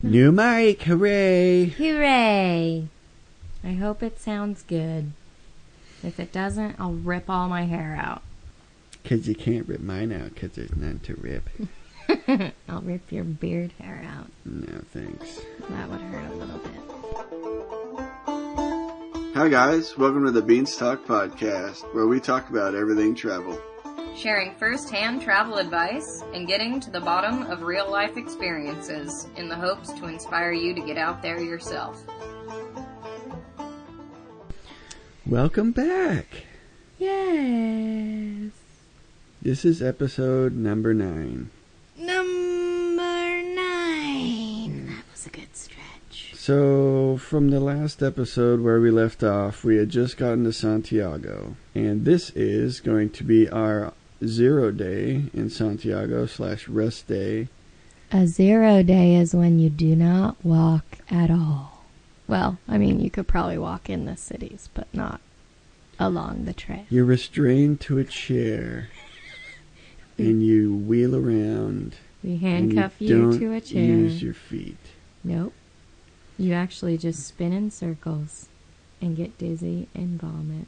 New mic, hooray! Hooray! I hope it sounds good. If it doesn't, I'll rip all my hair out. 'Cause you can't rip mine out, 'cause there's none to rip. I'll rip your beard hair out. No, thanks. That would hurt a little bit. Hi guys, welcome to the Beanstalk Podcast, where we talk about everything travel. Sharing first-hand travel advice and getting to the bottom of real-life experiences in the hopes to inspire you to get out there yourself. Welcome back! Yes! This is episode number 9. Number 9! That was a good stretch. So, from the last episode where we left off, we had just gotten to Santiago. And this is going to be our 0 day in Santiago / rest day. A 0 day is when you do not walk at all. Well, I mean, you could probably walk in the cities, but not along the trail. You're restrained to a chair, and you wheel around. We handcuff you to a chair. Don't use your feet. Nope. You actually just spin in circles and get dizzy and vomit.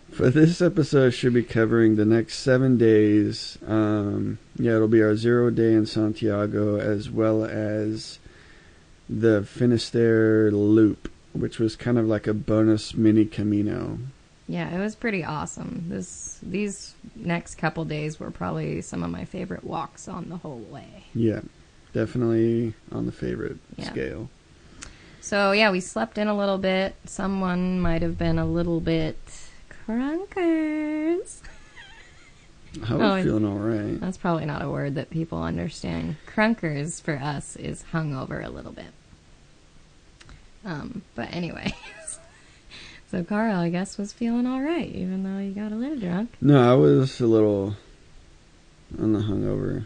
For this episode, should be covering the next 7 days. It'll be our 0 day in Santiago, as well as the Finisterre Loop, which was kind of like a bonus mini Camino. Yeah, it was pretty awesome. These next couple days were probably some of my favorite walks on the whole way. Yeah, definitely on the favorite scale. So, yeah, we slept in a little bit. Someone might have been a little bit crunkers. I was feeling all right. That's probably not a word that people understand. Crunkers for us is hungover a little bit. But anyway. So Carl, I guess, was feeling all right, even though you got a little drunk. No, I was a little on the hungover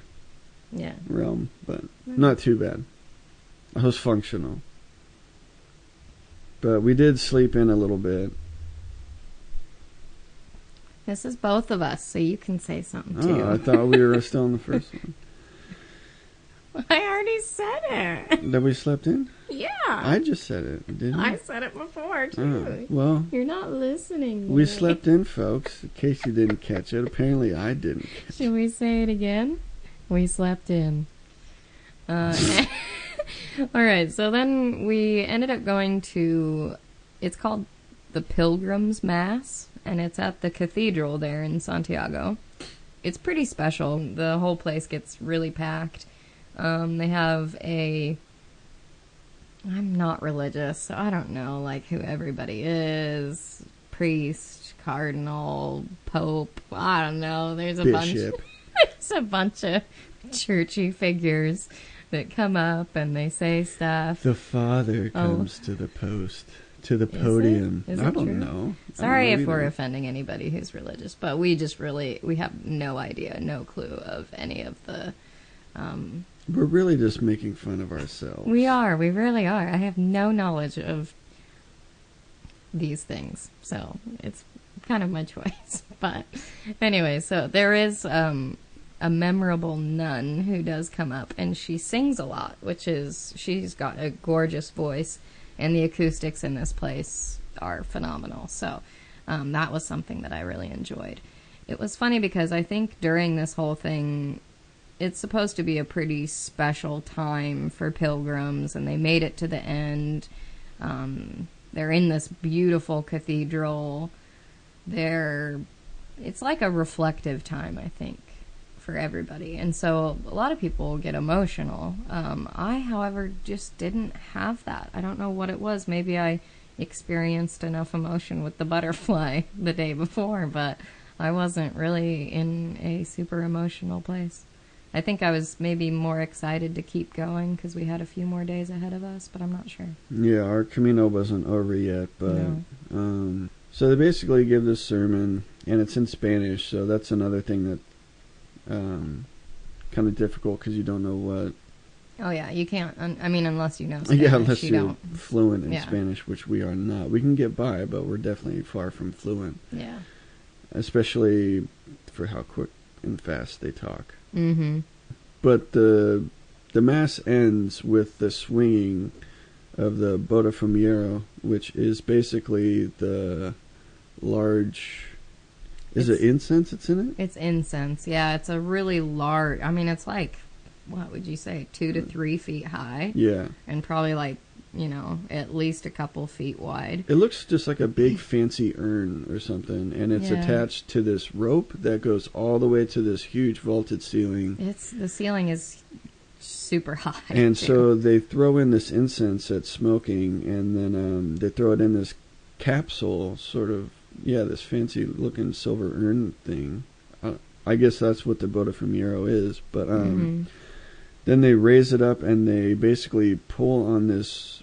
realm, but not too bad. I was functional. But we did sleep in a little bit. This is both of us, so you can say something, too. Oh, I thought we were still on the first one. I already said it. That we slept in? Yeah. I just said it, didn't I? I said it before, too. Oh, well. You're not listening. We slept in, folks, in case you didn't catch it. Apparently, I didn't catch it. Should we say it again? We slept in. All right, so then we ended up going to, it's called the Pilgrim's Mass, and it's at the cathedral there in Santiago. It's pretty special. The whole place gets really packed. They have I'm not religious, so I don't know, like, who everybody is. Priest, cardinal, pope, I don't know. There's a bunch of churchy figures that come up and they say stuff. The father comes to the podium. Is I it don't true? know. Sorry if we're offending anybody who's religious, but we have no idea, no clue of any of the... We're really just making fun of ourselves. We really are. I have no knowledge of these things, so it's kind of my choice. But anyway, so there is a memorable nun who does come up, and she sings a lot, she's got a gorgeous voice, and the acoustics in this place are phenomenal. So that was something that I really enjoyed. It was funny because I think during this whole thing, it's supposed to be a pretty special time for pilgrims, and they made it to the end. They're in this beautiful cathedral. It's like a reflective time, I think, for everybody. And so a lot of people get emotional. I, however, just didn't have that. I don't know what it was. Maybe I experienced enough emotion with the butterfly the day before, but I wasn't really in a super emotional place. I think I was maybe more excited to keep going because we had a few more days ahead of us, but I'm not sure. Yeah, our Camino wasn't over yet, but so they basically give this sermon, and it's in Spanish, so that's another thing that kind of difficult because you don't know what. Oh yeah, you can't. Unless you know Spanish. Yeah, unless you're don't. fluent in Spanish, which we are not. We can get by, but we're definitely far from fluent. Yeah. Especially for how quick and fast they talk. Mm-hmm. but the mass ends with the swinging of the Botafumeiro, which is basically the large... Is it incense that's in it? It's incense, yeah. It's a really large... I mean, it's like, what would you say, 2 to 3 feet high? Yeah. And probably like, you know, at least a couple feet wide. It looks just like a big fancy urn or something, and it's attached to this rope that goes all the way to this huge vaulted ceiling. The ceiling is super high. And so they throw in this incense that's smoking, and then they throw it in this capsule, sort of, this fancy looking silver urn thing. I guess that's what the Botafumeiro is, but then they raise it up and they basically pull on this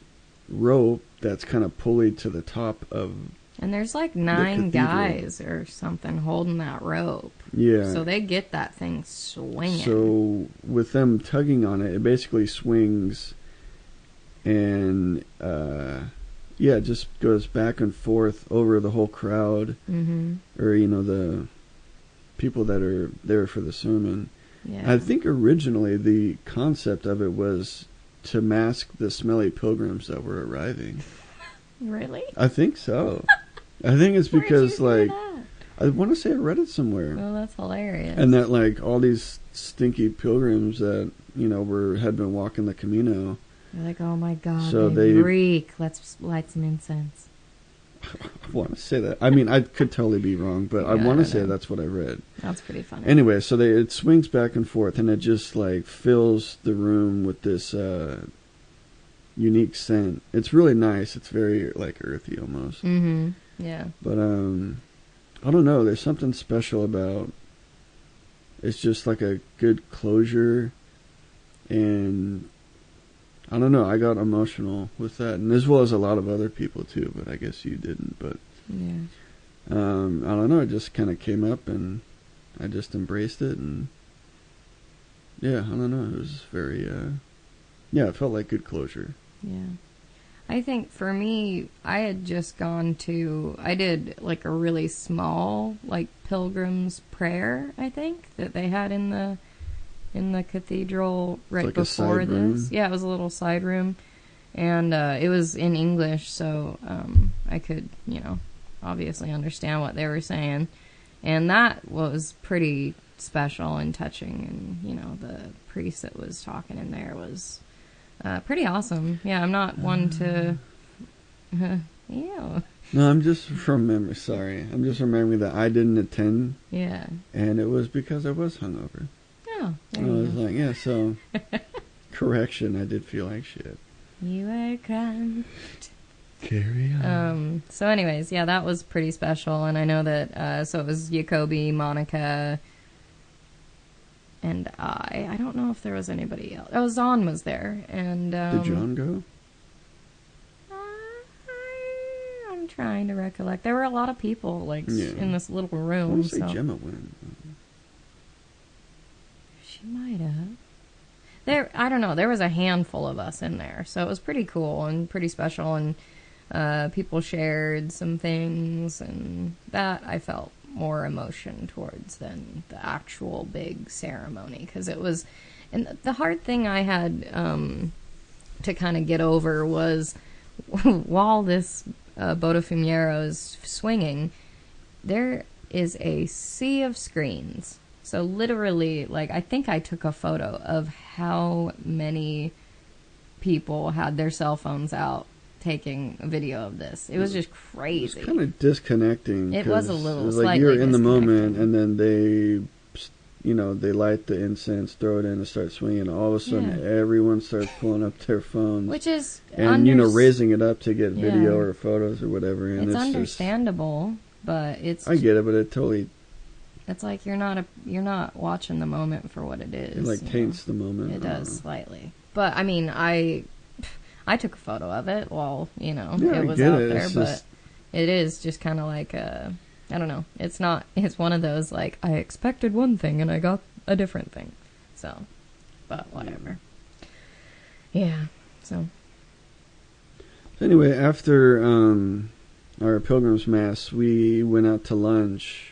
rope that's kind of pulleyed to the top of... And there's like 9 guys or something holding that rope. Yeah. So they get that thing swinging. So with them tugging on it, it basically swings and, it just goes back and forth over the whole crowd. Or, the people that are there for the sermon. Yeah. I think originally the concept of it was to mask the smelly pilgrims that were arriving. Really? I think so. I think it's because, Where'd you hear that? I want to say I read it somewhere. Oh, that's hilarious. And that, like, all these stinky pilgrims that, had been walking the Camino. They're like, oh my God, so they reek. Let's light some incense. I want to say that. I mean, I could totally be wrong, but I want to say that's what I read. That's pretty funny. Anyway, so it swings back and forth, and it just, like, fills the room with this unique scent. It's really nice. It's very, like, earthy almost. Yeah. But, I don't know. There's something special about... It's just, like, a good closure, and... I don't know, I got emotional with that, and as well as a lot of other people too, but I guess you didn't, but I don't know, it just kind of came up, and I just embraced it, and I don't know, it was very, it felt like good closure. Yeah. I think for me, I had just I did like a really small, like, pilgrim's prayer, I think, that they had in the cathedral right before this. Yeah, it was a little side room. And it was in English, so I could, obviously understand what they were saying. And that was pretty special and touching. And, the priest that was talking in there was pretty awesome. Yeah, I'm not one to... Ew. No, I'm just remembering that I didn't attend. Yeah. And it was because I was hungover. Oh, I was like, so, correction, I did feel like shit. You were cramped. Carry on. So anyways, that was pretty special, and I know that, so it was Jacoby, Monica, and I don't know if there was anybody else. Oh, Zahn was there, and, did John go? I'm trying to recollect. There were a lot of people, like, in this little room. I want to say Gemma went. She might have. I don't know. There was a handful of us in there, so it was pretty cool and pretty special. And people shared some things, and that I felt more emotion towards than the actual big ceremony, because it was. And the hard thing I had to kind of get over was while this Botafumeiro is swinging, there is a sea of screens. So literally, like, I think I took a photo of how many people had their cell phones out taking a video of this. It was just crazy. It was kind of disconnecting. It was a little, it was like you're in the moment, and then they light the incense, throw it in, and start swinging. And all of a sudden, everyone starts pulling up their phones. Which is... And, raising it up to get video or photos or whatever. And it's understandable, but it's... I get it, but it totally... It's like you're not watching the moment for what it is. It like taints the moment. It does slightly, but I mean, I took a photo of it while it was out there, but it is just kind of like I don't know. It's not. It's one of those like I expected one thing and I got a different thing. So, but whatever. Yeah. So. Anyway, after our Pilgrim's Mass, we went out to lunch.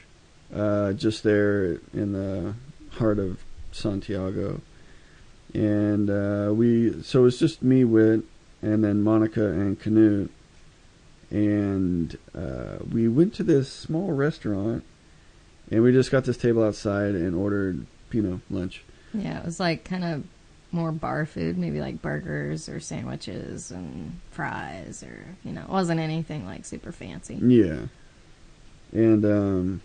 Just there in the heart of Santiago, And so it's just me, Whit, and then Monica and Canute. And we went to this small restaurant, and we just got this table outside and ordered, lunch. Yeah, it was like kind of more bar food, maybe like burgers or sandwiches and fries, or it wasn't anything like super fancy. Yeah. And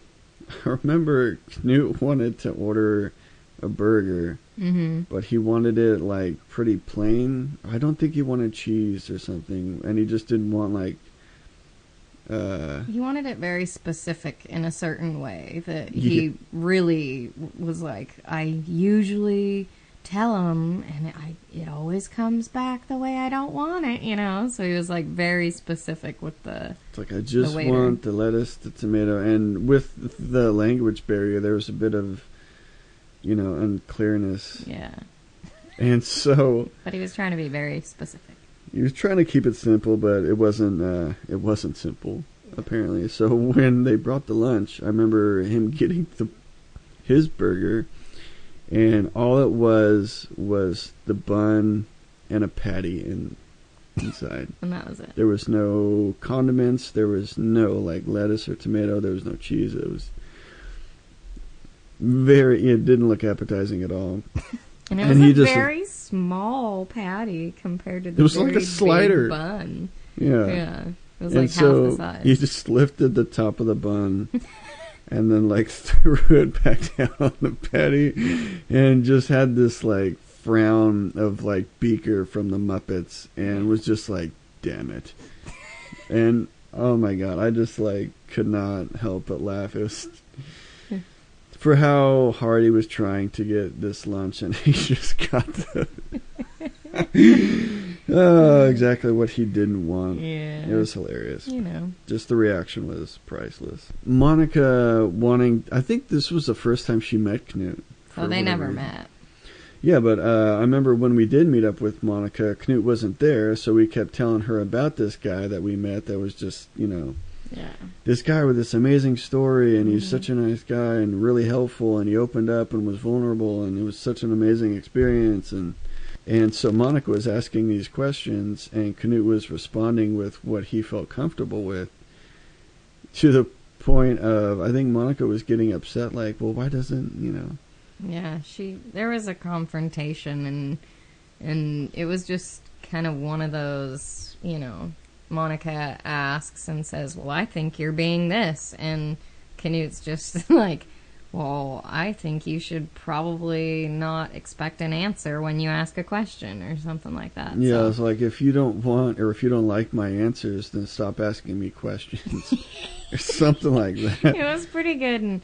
I remember Knut wanted to order a burger, but he wanted it like pretty plain. I don't think he wanted cheese or something, and he just didn't want like he wanted it very specific in a certain way that he really was like, I usually tell him, and it always comes back the way I don't want it, So he was like very specific with the. It's like, I just want the lettuce, the tomato, and with the language barrier, there was a bit of, unclearness. Yeah. And so. But he was trying to be very specific. He was trying to keep it simple, but it wasn't simple, apparently. So when they brought the lunch, I remember him getting his burger, and all it was the bun and a patty inside. And that was it. There was no condiments. There was no like lettuce or tomato. There was no cheese. It was it didn't look appetizing at all. And it was a very small patty compared to the like a slider big bun. Yeah. Yeah. It was like half the size. He just lifted the top of the bun and then like threw it back down on the patty and just had this like frown of like Beaker from the Muppets and was just like, damn it. And oh my God, I just like could not help but laugh. It was for how hard he was trying to get this lunch, and he just got exactly what he didn't want. Yeah. It was hilarious. Just the reaction was priceless. Monica I think this was the first time she met Knut. Well, they never met. Yeah, but I remember when we did meet up with Monica, Knut wasn't there, so we kept telling her about this guy that we met that was just, this guy with this amazing story, and he's such a nice guy and really helpful, and he opened up and was vulnerable, and it was such an amazing experience. And so Monica was asking these questions, and Knut was responding with what he felt comfortable with, to the point of, I think Monica was getting upset, like, well, why doesn't, Yeah, there was a confrontation, and it was just kind of one of those, Monica asks and says, well, I think you're being this, and Knut's just like, well, I think you should probably not expect an answer when you ask a question or something like that. Yeah, so. It's like, if you don't want or if you don't like my answers, then stop asking me questions or something like that. It was pretty good, and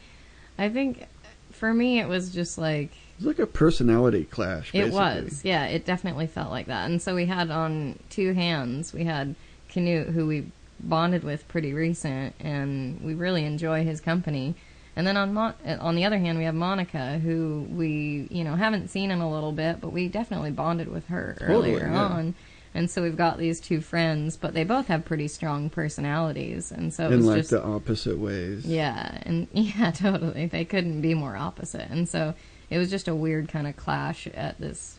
I think for me it was just like... It was like a personality clash, basically. It was, yeah, it definitely felt like that. And so we had on two hands, we had Knut, who we bonded with pretty recent, and we really enjoy his company. And then on the other hand, we have Monica, who we, haven't seen in a little bit, but we definitely bonded with her earlier on. And so we've got these two friends, but they both have pretty strong personalities. And so it was like the opposite ways. Yeah, and yeah, totally. They couldn't be more opposite. And so it was just a weird kind of clash at this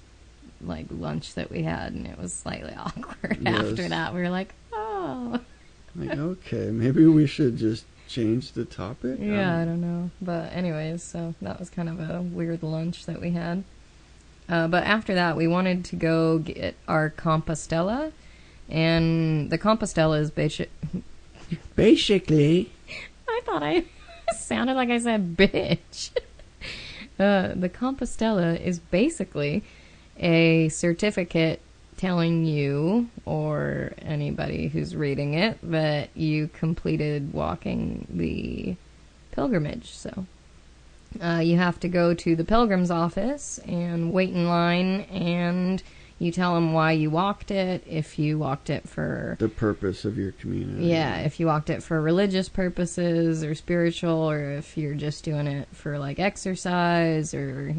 like lunch that we had, and it was slightly awkward after that. We were like, oh. Like, okay, maybe we should just change the topic? Yeah, I don't know. But anyways, so that was kind of a weird lunch that we had. But after that, we wanted to go get our Compostela. And the Compostela is basically... I thought I sounded like I said bitch. The Compostela is basically a certificate telling you, or anybody who's reading it, that you completed walking the pilgrimage. So you have to go to the pilgrim's office and wait in line, and you tell them why you walked it, if you walked it for... the purpose of your community. Yeah, if you walked it for religious purposes or spiritual, or if you're just doing it for, like, exercise, or,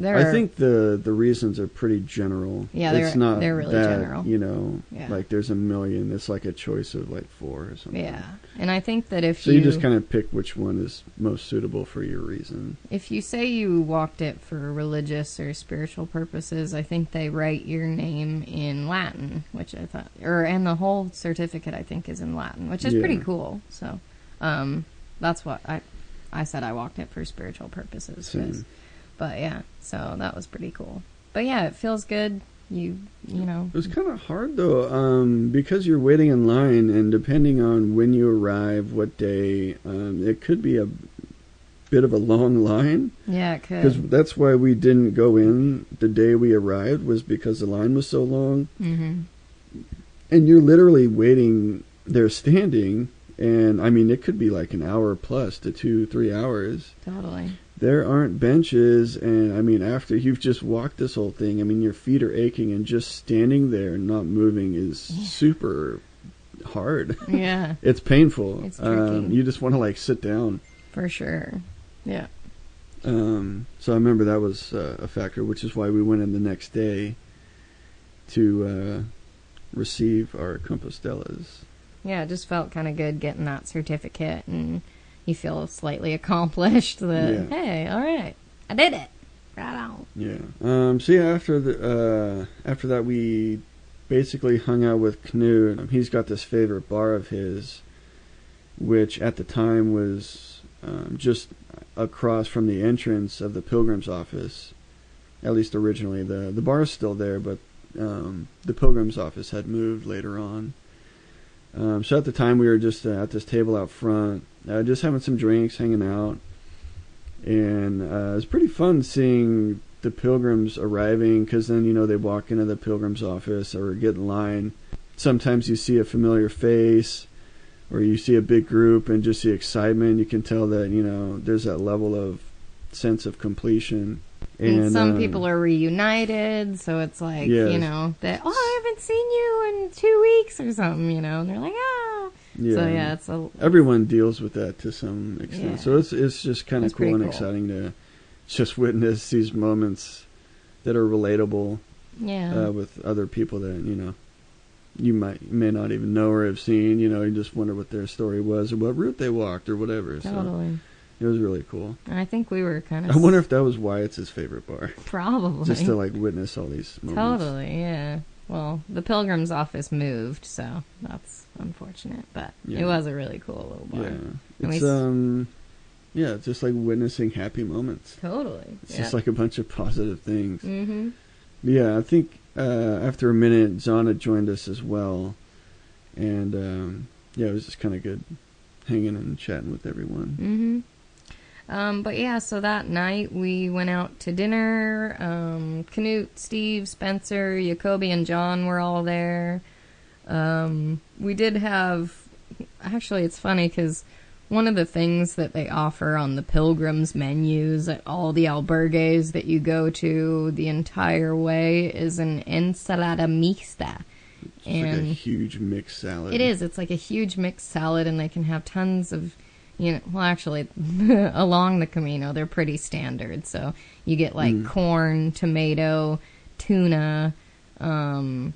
I think the reasons are pretty general. Yeah, it's not they're really that, general. You know, yeah. like there's a million. It's like a choice of like 4 or something. Yeah, and I think that if you just kind of pick which one is most suitable for your reason. If you say you walked it for religious or spiritual purposes, I think they write your name in Latin, which I thought, and the whole certificate I think is in Latin, which is pretty cool. So, that's what I said. I walked it for spiritual purposes. But yeah, so that was pretty cool. But yeah, it feels good. You know. It was kind of hard though, because you're waiting in line, and depending on when you arrive, what day, it could be a bit of a long line. Yeah, it could. Because that's why we didn't go in the day we arrived, was because the line was so long. Mm-hmm. And you're literally waiting there standing, and I mean, it could be like an hour plus to 2-3 hours. Totally. There aren't benches, and I mean, after you've just walked this whole thing, I mean, your feet are aching, and just standing there and not moving is super hard. Yeah. It's painful. It's tricky. You just want to like sit down. For sure. Yeah. So I remember that was a factor, which is why we went in the next day to receive our Compostelas. Yeah, it just felt kind of good getting that certificate, and you feel slightly accomplished that, hey, all right, I did it. Right on. Yeah. So yeah, after that, we basically hung out with Knut. He's got this favorite bar of his, which at the time was just across from the entrance of the Pilgrim's office. At least originally, the bar is still there, but the Pilgrim's office had moved later on. So at the time, we were just at this table out front, just having some drinks, hanging out. And it was pretty fun seeing the pilgrims arriving, because then, you know, they walk into the Pilgrim's office or get in line. Sometimes you see a familiar face, or you see a big group, and just the excitement. You can tell that, you know, there's that level of sense of completion. And some people are reunited, so it's like, you know, that, I haven't seen you in 2 weeks or something, you know, and they're like, Yeah. So yeah, it's everyone deals with that to some extent. Yeah. So it's just kind of cool and exciting to just witness these moments that are relatable. Yeah. With other people that, you know, you may not even know or have seen. You know, you just wonder what their story was or what route they walked or whatever. Totally. So it was really cool. I think we were kind of... I wonder if that was Wyatt's favorite bar. Probably. Just to, like, witness all these moments. Totally, yeah. Well, the Pilgrim's office moved, so that's unfortunate. But it was a really cool little bar. Yeah. It's just like witnessing happy moments. Totally. It's just like a bunch of positive things. Mm-hmm. Yeah, I think after a minute, Zana joined us as well. And, it was just kind of good hanging and chatting with everyone. Mm-hmm. But yeah, so that night we went out to dinner. Knut, Steve, Spencer, Jacoby, and John were all there. We did have... Actually, it's funny because one of the things that they offer on the Pilgrims menus at all the albergues that you go to the entire way is an ensalada mixta. It's like a huge mixed salad. It is. It's like a huge mixed salad, and they can have tons of... You know, well, actually, along the Camino, they're pretty standard. So you get like corn, tomato, tuna. There's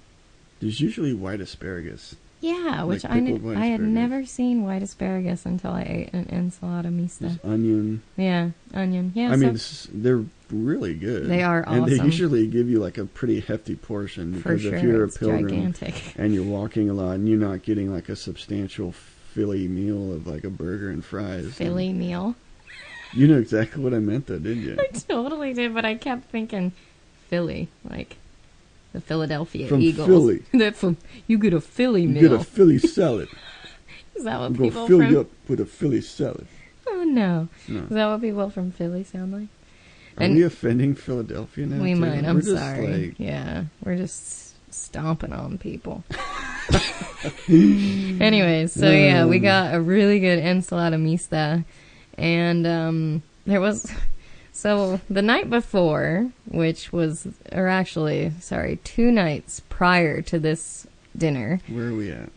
usually white asparagus. Yeah, which like I had never seen white asparagus until I ate an ensalada mixta. There's onion. Yeah, onion. Yeah, I mean, they're really good. They are awesome. And they usually give you like a pretty hefty portion. Because if you're a pilgrim gigantic. And you're walking a lot and you're not getting like a substantial Philly meal of like a burger and fries. Philly meal? You know exactly what I meant though, didn't you? I totally did, but I kept thinking Philly, like the Philadelphia from Eagles. Philly. You get a Philly meal. You get a Philly salad. Is that what I'm people gonna fill you up with a Philly salad. Oh no. Is that what people from Philly sound like? Are we offending Philadelphia now? We too? might, I'm sorry. Yeah. We're just stomping on people. Anyways, so yeah, we got a really good ensalada mixta, and there was... So the night before, which was... Or actually, 2 nights prior to this dinner... Where are we at?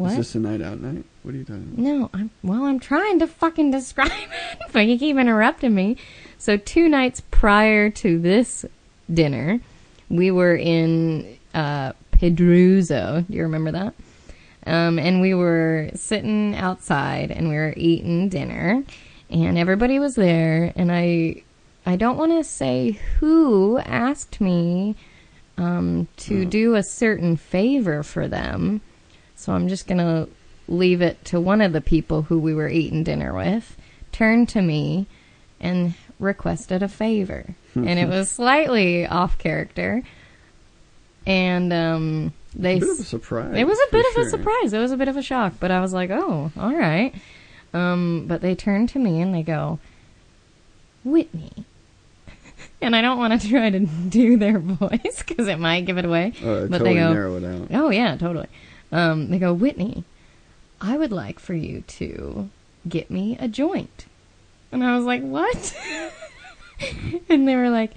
What? Is this a night out night? What are you talking about? No, I'm trying to fucking describe it, but you keep interrupting me. So 2 nights prior to this dinner, we were in Pedruzo. Do you remember that? And we were sitting outside and we were eating dinner, and everybody was there, and I don't want to say who asked me to do a certain favor for them, so I'm just going to leave it to one of the people who we were eating dinner with, turned to me and requested a favor. And it was slightly off character. And a bit of a surprise. It was a bit of a surprise. It was a bit of a shock, but I was like, oh, all right. But they turned to me and they go, Whitney. And I don't want to try to do their voice because it might give it away. But totally they go, narrow it out. Oh, yeah, totally. They go, Whitney, I would like for you to get me a joint. And I was like, what? And they were like,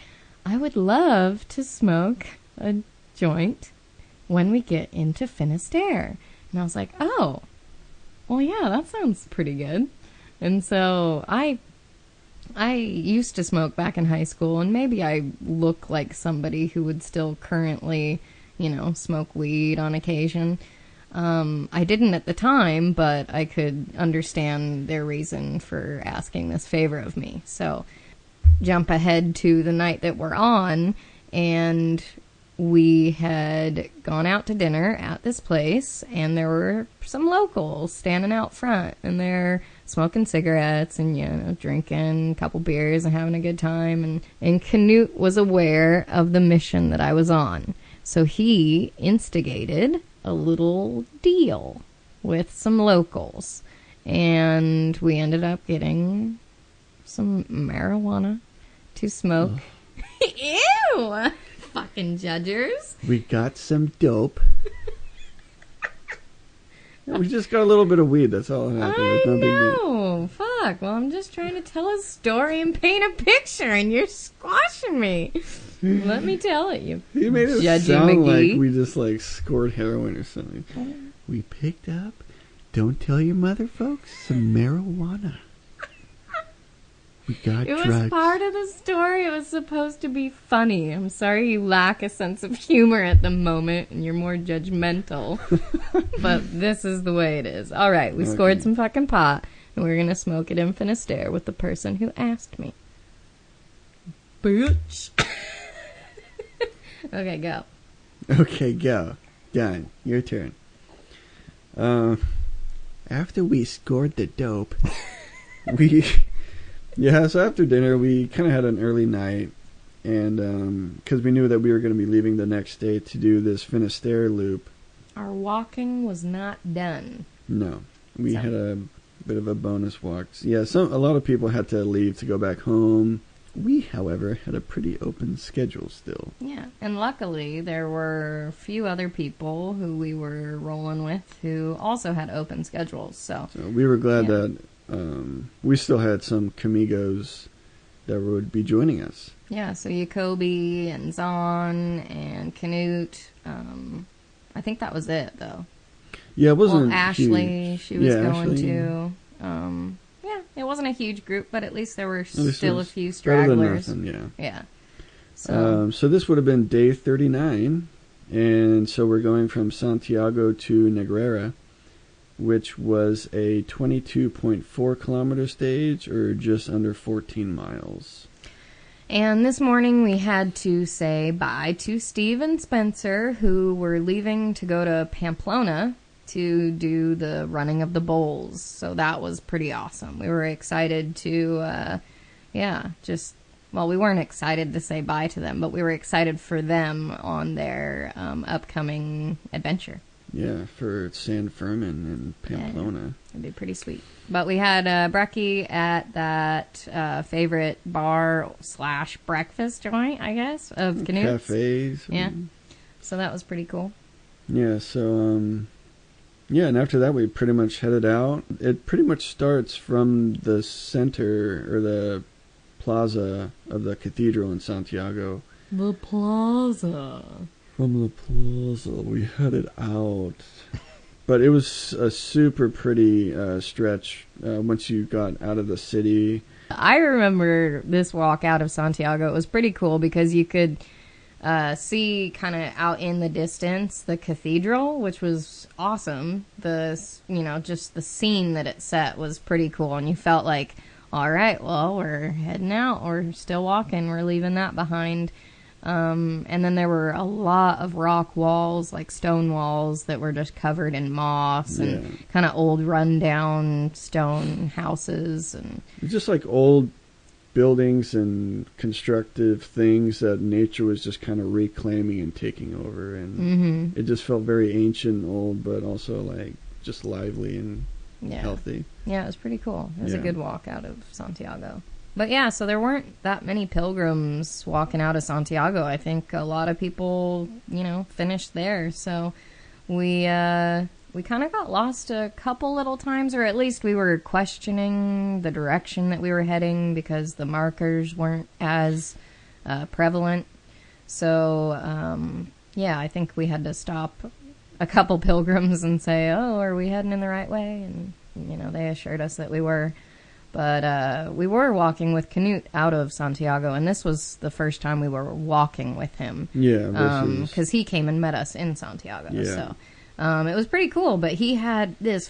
I would love to smoke a joint when we get into Finisterre. And I was like, oh, well, yeah, that sounds pretty good. And so I used to smoke back in high school, and maybe I look like somebody who would still currently, smoke weed on occasion. I didn't at the time, but I could understand their reason for asking this favor of me. So jump ahead to the night that we're on, and we had gone out to dinner at this place, and there were some locals standing out front, and they're smoking cigarettes and, drinking a couple beers and having a good time. And Canute was aware of the mission that I was on. So he instigated a little deal with some locals. And we ended up getting some marijuana to smoke. Ew! Fucking judgers. We got some dope. We just got a little bit of weed. That's all that happened. It's no big deal. Fuck. Well, I'm just trying to tell a story and paint a picture, and you're squashing me. Let me tell it, you made it Judgy sound McGee. like we just scored heroin or something. We picked up, don't tell your mother, folks, some marijuana. We got drugs. It was part of the story. It was supposed to be funny. I'm sorry you lack a sense of humor at the moment and you're more judgmental. But this is the way it is. All right, we scored some fucking pot, and we're going to smoke it in Finisterre with the person who asked me. Bitch. Okay, go. Okay, go. Done. Your turn. After we scored the dope, so after dinner, we kind of had an early night, and because we knew that we were going to be leaving the next day to do this Finisterre loop. Our walking was not done. No. We had a bit of a bonus walk. Yeah, a lot of people had to leave to go back home. We, however, had a pretty open schedule still. Yeah, and luckily there were a few other people who we were rolling with who also had open schedules. So we were glad that we still had some Camigos that would be joining us. Yeah, so Jacoby and Zahn and Canute. I think that was it, though. Yeah, it wasn't Ashley, huge. she was going to. It wasn't a huge group, but at least there were still a few stragglers. Better than nothing, yeah. So this would have been day 39, and so we're going from Santiago to Negrera, which was a 22.4 kilometer stage, or just under 14 miles. And this morning we had to say bye to Steve and Spencer, who were leaving to go to Pamplona to do the running of the bowls. So that was pretty awesome. We were excited to, we weren't excited to say bye to them, but we were excited for them on their upcoming adventure. Yeah, for San Fermin and Pamplona. Yeah, it'd be pretty sweet. But we had brekkie at that favorite bar / breakfast joint, I guess, of Canute's. Cafes. Yeah. So that was pretty cool. Yeah, so, and after that we pretty much headed out. It pretty much starts from the center, or the plaza of the cathedral in Santiago. The plaza. From the plaza, we headed out But it was a super pretty stretch once you got out of the city. I remember this walk out of Santiago. It was pretty cool because you could see kind of out in the distance the cathedral, which was awesome. Just the scene that it set was pretty cool, and you felt like, all right, well, we're heading out. We're still walking. We're leaving that behind. And then there were a lot of rock walls, like stone walls, that were just covered in moss and kind of old rundown stone houses. And just like old buildings and constructive things that nature was just kind of reclaiming and taking over. And it just felt very ancient and old, but also like just lively and healthy. Yeah, it was pretty cool. It was a good walk out of Santiago. But yeah, so there weren't that many pilgrims walking out of Santiago. I think a lot of people, finished there. So we kind of got lost a couple little times, or at least we were questioning the direction that we were heading because the markers weren't as prevalent. So, I think we had to stop a couple pilgrims and say, oh, are we heading in the right way? And, they assured us that we were. But we were walking with Canute out of Santiago, and this was the first time we were walking with him. Yeah, because he came and met us in Santiago. Yeah. So it was pretty cool, but he had this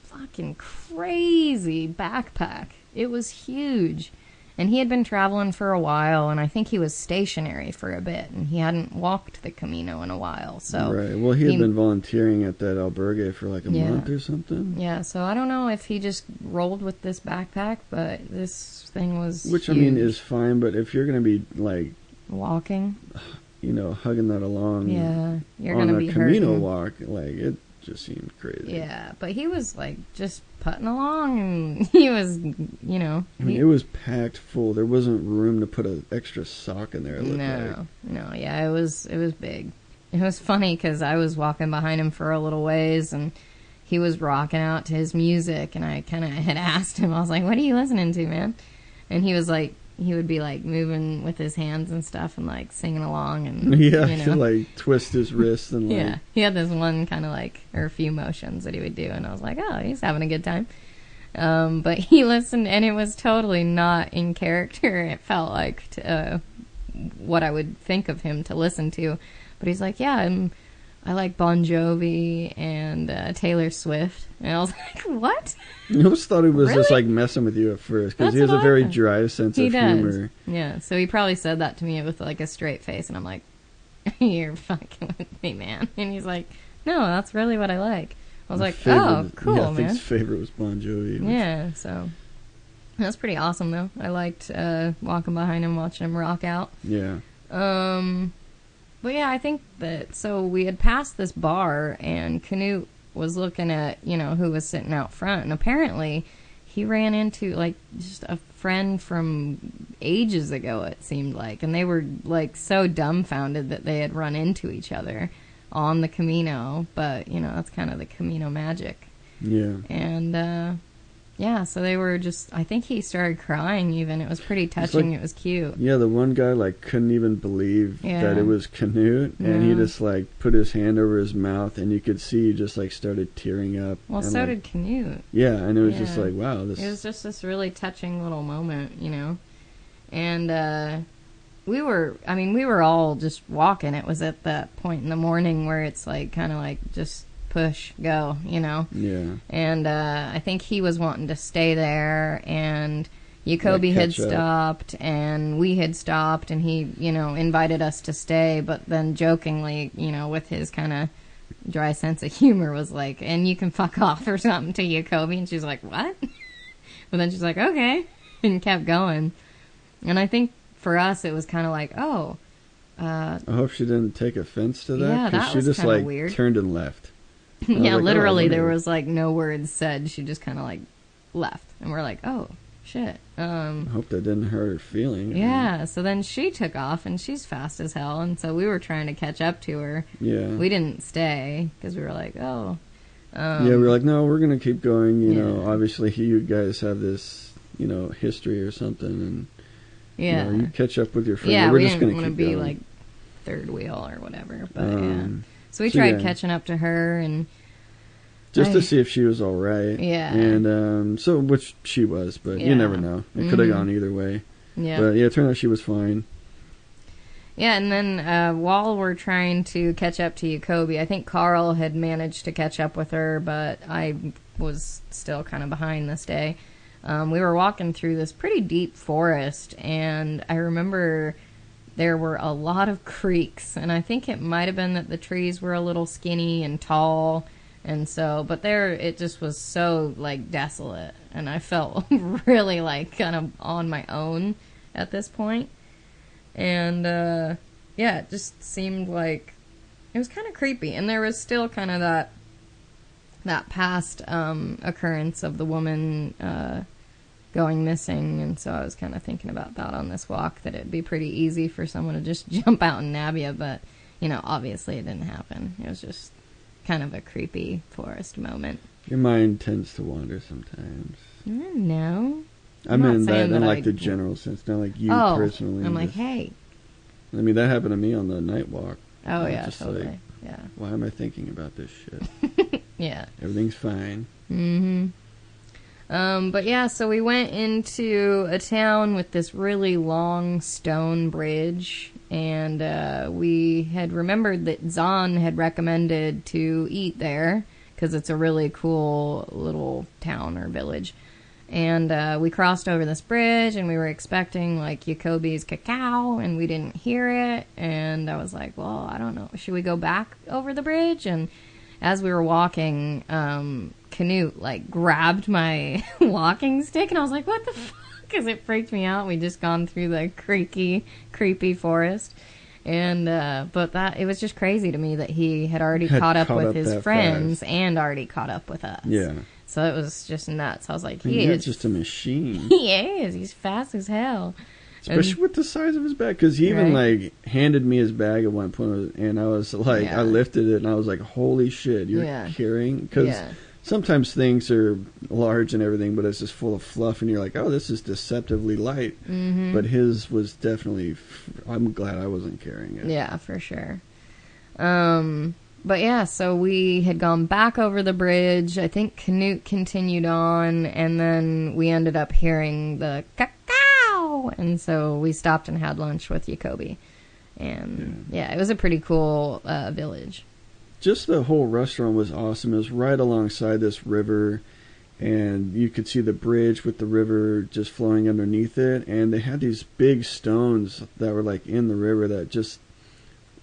fucking crazy backpack. It was huge. And he had been traveling for a while, and I think he was stationary for a bit, and he hadn't walked the Camino in a while. So right. Well, he had been volunteering at that albergue for like a month or something. Yeah, so I don't know if he just rolled with this backpack, but this thing was Which, huge. I mean, is fine, but if you're going to be, like... walking? Hugging that along... Yeah, you're going to be hurting. On a Camino walk, like, it just seemed crazy. Yeah, but he was, like, just putting along, and he was, I mean, it was packed full. There wasn't room to put an extra sock in there, it looked like. No, yeah, it was big. It was funny, because I was walking behind him for a little ways, and he was rocking out to his music, and I kind of had asked him, I was like, what are you listening to, man? And he was like, he would be like moving with his hands and stuff and like singing along and he'd like twist his wrist and like he had this one kind of like or a few motions that he would do, and I was like, oh, he's having a good time. But he listened, and it was totally not in character. It felt like what I would think of him to listen to. But he's like, yeah, I like Bon Jovi and Taylor Swift. And I was like, what? I always thought he was Really? just like messing with you at first because he has a very dry sense of humor. Yeah, so he probably said that to me with like a straight face, and I'm like, you're fucking with me, man. And he's like, no, that's really what I like. I was like, oh, cool, man. I think his favorite was Bon Jovi. Yeah, so that's pretty awesome, though. I liked walking behind him, watching him rock out. Yeah. But yeah, I think that, so we had passed this bar, and Canute was looking at, who was sitting out front, and apparently he ran into, like, just a friend from ages ago, it seemed like, and they were, like, so dumbfounded that they had run into each other on the Camino, but, that's kind of the Camino magic. Yeah. And, yeah, so they were just, I think he started crying even. It was pretty touching. It was cute. Yeah, the one guy, like, couldn't even believe that it was Canute, and he just, like, put his hand over his mouth, and you could see he just, like, started tearing up. Well, so did Canute. Yeah, and it was just like, wow. It was just this really touching little moment, And we were all just walking. It was at that point in the morning where it's, like, kind of like just push, go, Yeah. And I think he was wanting to stay there, and Jacoby had stopped, and we had stopped, and he, invited us to stay, but then jokingly, with his kind of dry sense of humor was like, and you can fuck off or something to Jacoby, and she's like, what? But then she's like, okay, and kept going. And I think for us it was kind of like, oh. I hope she didn't take offense to that. Yeah, that she was just like weird. Turned and left. Yeah, like, literally, there was, like, no words said. She just kind of, like, left. And we're like, oh, shit. I hope that didn't hurt her feelings. Yeah, so then she took off, and she's fast as hell, and so we were trying to catch up to her. Yeah. We didn't stay, because we were like, oh. Yeah, we were like, no, we're going to keep going. You know, obviously you guys have this, history or something, and you catch up with your friend. Yeah, we're we just didn't want to be, going. like, third wheel or whatever, but, yeah. So we tried catching up to her, and just to see if she was all right. Yeah. And so, which she was, but you never know. It could have gone either way. Yeah. But yeah, it turned out she was fine. Yeah, and then while we're trying to catch up to Jacoby, I think Carl had managed to catch up with her, but I was still kind of behind this day. We were walking through this pretty deep forest, and I remember there were a lot of creeks, and I think it might have been that the trees were a little skinny and tall, and so, but there, it just was so, like, desolate, and I felt really, like, kind of on my own at this point. And, yeah, it just seemed like it was kind of creepy. And there was still kind of that past occurrence of the woman going missing. And so I was kind of thinking about that on this walk, that it'd be pretty easy for someone to just jump out and nab you. But, you know, obviously it didn't happen. It was just kind of a creepy forest moment. Your mind tends to wander sometimes. No. I mean that in like the general sense, not like you personally. I'm like, hey. I mean, that happened to me on the night walk. Oh, yeah, just totally. Like, yeah. Why am I thinking about this shit? Yeah. Everything's fine. Mm-hmm. But yeah, so we went into a town with this really long stone bridge, and we had remembered that Zahn had recommended to eat there, because it's a really cool little town or village. And we crossed over this bridge, and we were expecting, like, Jacoby's cacao, and we didn't hear it. And I was like, well, I don't know. Should we go back over the bridge? And as we were walking, Canute, like, grabbed my walking stick, and I was like, what the fuck? Because it freaked me out. We just gone through the creepy forest. And, but it was just crazy to me that he had already caught up with his friends and already caught up with us. Yeah. So it was just nuts. I was like, you're just a machine. He is. He's fast as hell. Especially with the size of his bag. Because he even, like, handed me his bag at one point. And I was like, I lifted it and I was like, holy shit, you're carrying? Because sometimes things are large and everything, but it's just full of fluff. And you're like, oh, this is deceptively light. Mm-hmm. But his was definitely, I'm glad I wasn't carrying it. Yeah, for sure. But yeah, so we had gone back over the bridge. I think Canute continued on, and then we ended up hearing the cacao, and so we stopped and had lunch with Jacoby. And yeah, it was a pretty cool village. Just the whole restaurant was awesome. It was right alongside this river, and you could see the bridge with the river just flowing underneath it, and they had these big stones that were like in the river that just,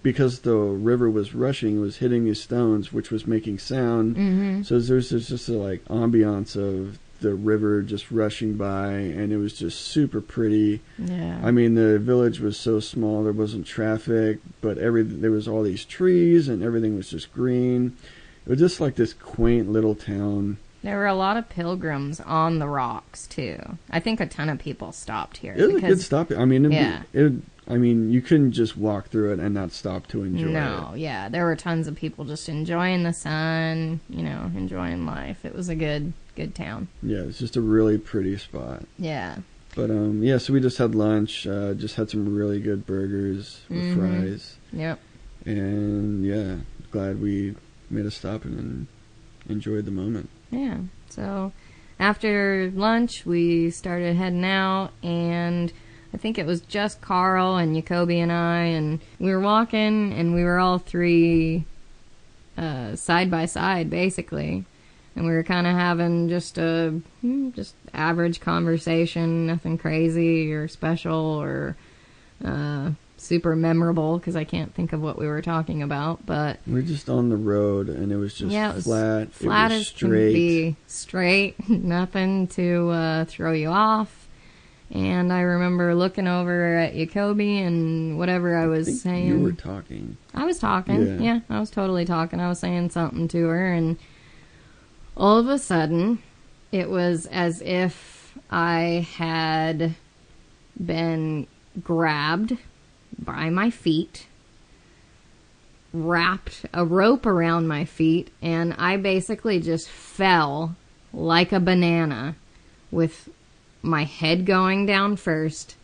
because the river was rushing, it was hitting these stones, which was making sound. Mm-hmm. So there's just a like ambiance of the river just rushing by, and it was just super pretty. Yeah. I mean, the village was so small, there wasn't traffic, but there was all these trees, and everything was just green. It was just like this quaint little town. There were a lot of pilgrims on the rocks, too. I think a ton of people stopped here. It was a good stop. I mean, you couldn't just walk through it and not stop to enjoy it. No, yeah. There were tons of people just enjoying the sun, enjoying life. It was a good town. Yeah, it's just a really pretty spot. Yeah. But, so we just had lunch, just had some really good burgers with fries. Yep. And, yeah, glad we made a stop and enjoyed the moment. Yeah. So after lunch, we started heading out, and I think it was just Carl and Jacoby and I, and we were walking, and we were all three side by side, basically. And we were kind of having just average conversation, nothing crazy or special or super memorable, because I can't think of what we were talking about. But we were just on the road, and it was just flat. It was as straight. Can be, straight, nothing to throw you off. And I remember looking over at Jacoby and whatever I was saying. You were talking. I was talking. Yeah, I was totally talking. I was saying something to her, and all of a sudden, it was as if I had been grabbed by my feet, wrapped a rope around my feet, and I basically just fell like a banana with my head going down first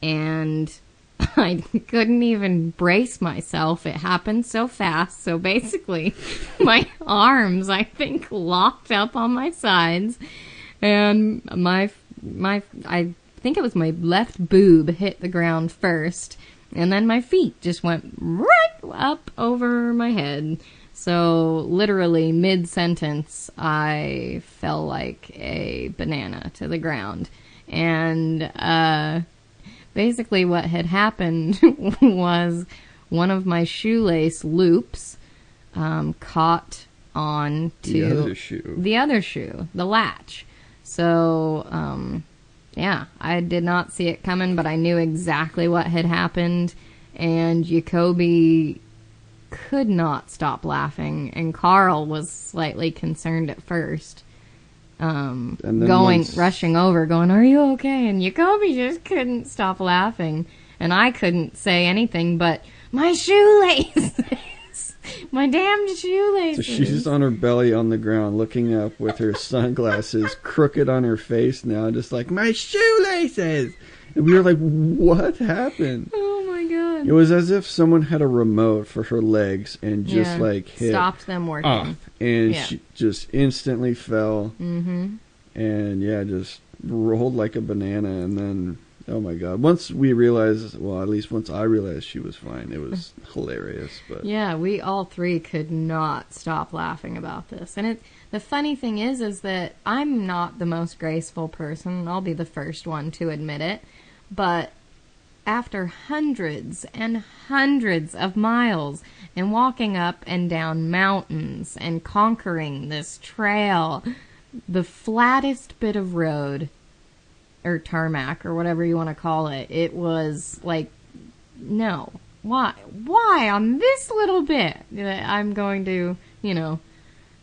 and I couldn't even brace myself. It happened so fast. So basically, my arms, I think, locked up on my sides, and I think it was my left boob hit the ground first, and then my feet just went right up over my head. So literally mid-sentence, I fell like a banana to the ground. And basically what had happened was one of my shoelace loops caught on to the other shoe, the latch. So, yeah, I did not see it coming, but I knew exactly what had happened. And Jacoby could not stop laughing, and Carl was slightly concerned at first. Rushing over, going, "Are you okay?" And Jacoby just couldn't stop laughing, and I couldn't say anything but, "My shoelaces! My damned shoelaces!" So she's just on her belly on the ground, looking up with her sunglasses crooked on her face now, just like, "My shoelaces!" And we were like, "What happened?" Oh my god! It was as if someone had a remote for her legs and just stopped them working off, and she just instantly fell. Mm-hmm. And just rolled like a banana. And then, oh my god, once we realized, well, at least once I realized she was fine, it was hilarious. But yeah, we all three could not stop laughing about this. And the funny thing is that I'm not the most graceful person. I'll be the first one to admit it. But after hundreds and hundreds of miles and walking up and down mountains and conquering this trail, the flattest bit of road, or tarmac, or whatever you want to call it, it was like, no, why on this little bit that I'm going to,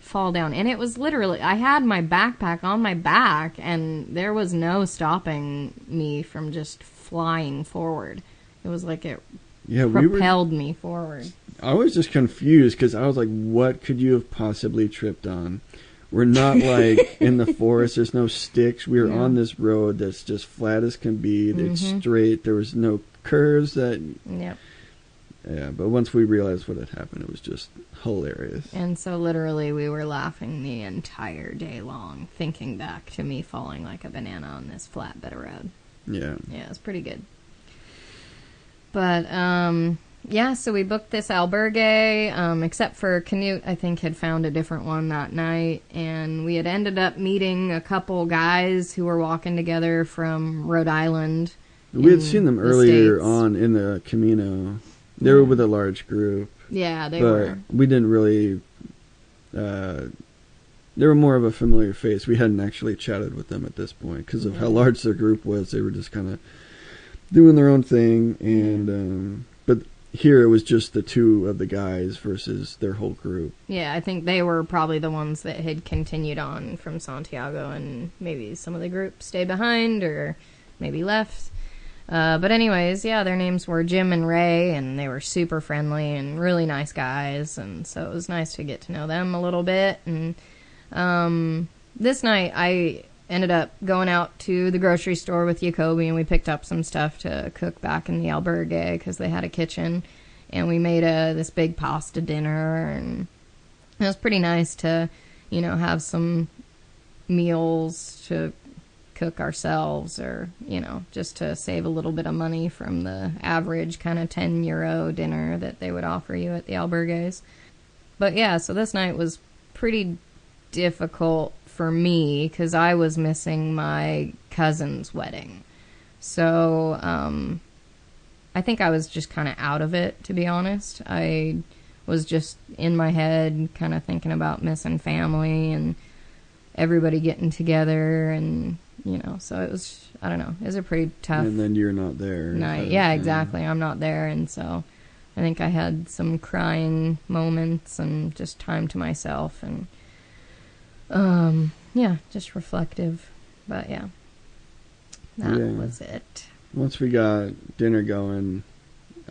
fall down? And it was literally, I had my backpack on my back, and there was no stopping me from just flying forward. It was like it propelled me forward. I was just confused, because I was like, what could you have possibly tripped on? We're not like in the forest. There's no sticks. We were on this road that's just flat as can be. It's straight. There was no curves that... Yep. Yeah, but once we realized what had happened, it was just hilarious. And so literally we were laughing the entire day long, thinking back to me falling like a banana on this flat bit of road. Yeah. Yeah, it was pretty good. But, so we booked this albergue, except for Canute, I think, had found a different one that night. And we had ended up meeting a couple guys who were walking together from Rhode Island. We had seen them earlier on in the Camino. They were with a large group. Yeah, they were. We didn't really... they were more of a familiar face. We hadn't actually chatted with them at this point because of how large their group was. They were just kind of doing their own thing. And but here it was just the two of the guys versus their whole group. Yeah, I think they were probably the ones that had continued on from Santiago, and maybe some of the group stayed behind or maybe left. But anyways, their names were Jim and Ray, and they were super friendly and really nice guys, and so it was nice to get to know them a little bit. And this night I ended up going out to the grocery store with Jacoby, and we picked up some stuff to cook back in the albergue because they had a kitchen, and we made this big pasta dinner, and it was pretty nice to, have some meals to cook ourselves, or just to save a little bit of money from the average kind of €10 dinner that they would offer you at the albergues. But so this night was pretty difficult for me because I was missing my cousin's wedding. So I think I was just kind of out of it, to be honest. I was just in my head kind of thinking about missing family and everybody getting together, and so it was, I don't know, it was a pretty tough and then you're not there night. Yeah, exactly. I'm not there, and so I think I had some crying moments and just time to myself, and just reflective. But that was it. Once we got dinner going,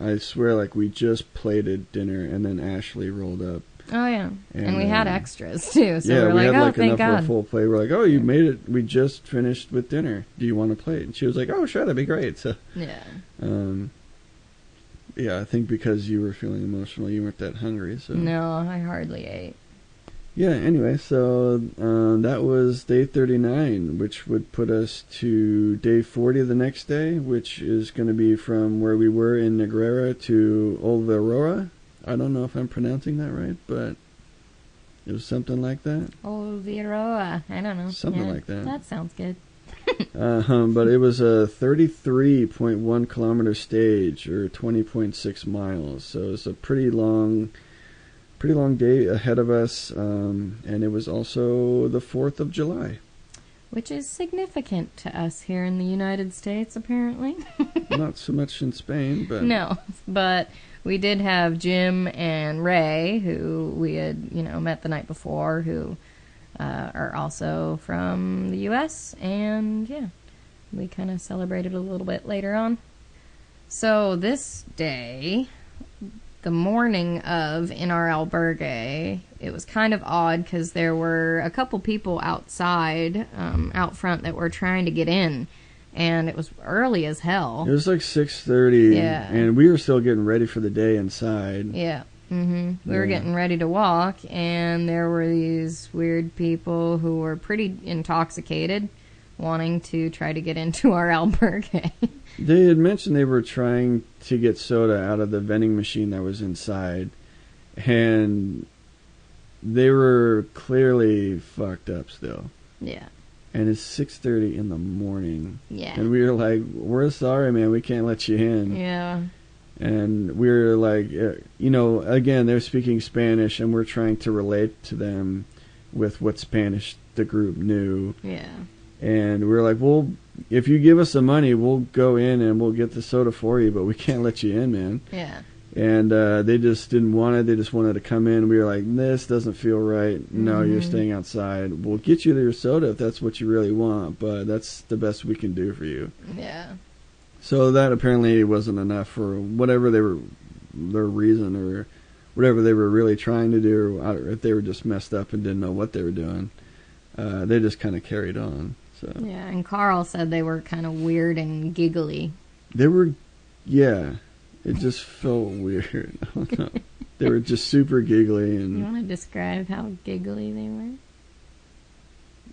I swear, like, we just plated dinner, and then Ashley rolled up. Oh, yeah. And we had extras, too. So we're we like, had thank enough God. for a full plate. We're like, oh, you made it. We just finished with dinner. Do you want a plate? And she was like, oh, sure, that'd be great. So, Yeah, I think because you were feeling emotional, you weren't that hungry. So No, I hardly ate. yeah. Anyway, so that was day 39, which would put us to day 40 the next day, which is going to be from where we were in Negrera to Olvarora. I don't know if I'm pronouncing that right, but it was something like that. Olvarora. I don't know. Something like that. That sounds good. But it was a 33.1 kilometer stage, or 20.6 miles. So it's a pretty long day ahead of us. And it was also the 4th of July. Which is significant to us here in the United States, apparently. Not so much in Spain, but... No, but we did have Jim and Ray, who we had, met the night before, who are also from the U.S., and, yeah, we kind of celebrated a little bit later on. So this day, the morning of, in our albergue, it was kind of odd because there were a couple people outside, out front, that were trying to get in, and it was early as hell. It was like 6:30, Yeah. And we were still getting ready for the day inside. Yeah. We were getting ready to walk, and there were these weird people who were pretty intoxicated, wanting to try to get into our albergue. They had mentioned they were trying to get soda out of the vending machine that was inside, and they were clearly fucked up still. Yeah. And it's 6:30 in the morning. Yeah. And we were like, we're sorry, man, we can't let you in. Yeah. And we were like, again, they're speaking Spanish, and we're trying to relate to them with what Spanish the group knew. Yeah. And we were like, well, if you give us the money, we'll go in and we'll get the soda for you, but we can't let you in, man. Yeah. And they just didn't want it. They just wanted to come in. We were like, this doesn't feel right. No, you're staying outside. We'll get you your soda if that's what you really want, but that's the best we can do for you. Yeah. So that apparently wasn't enough for whatever their reason, or whatever they were really trying to do, or if they were just messed up and didn't know what they were doing. They just kind of carried on. So Yeah, and Carl said they were kind of weird and giggly. they were, yeah, it just felt weird. I don't know. They were just super giggly, and You want to describe how giggly they were?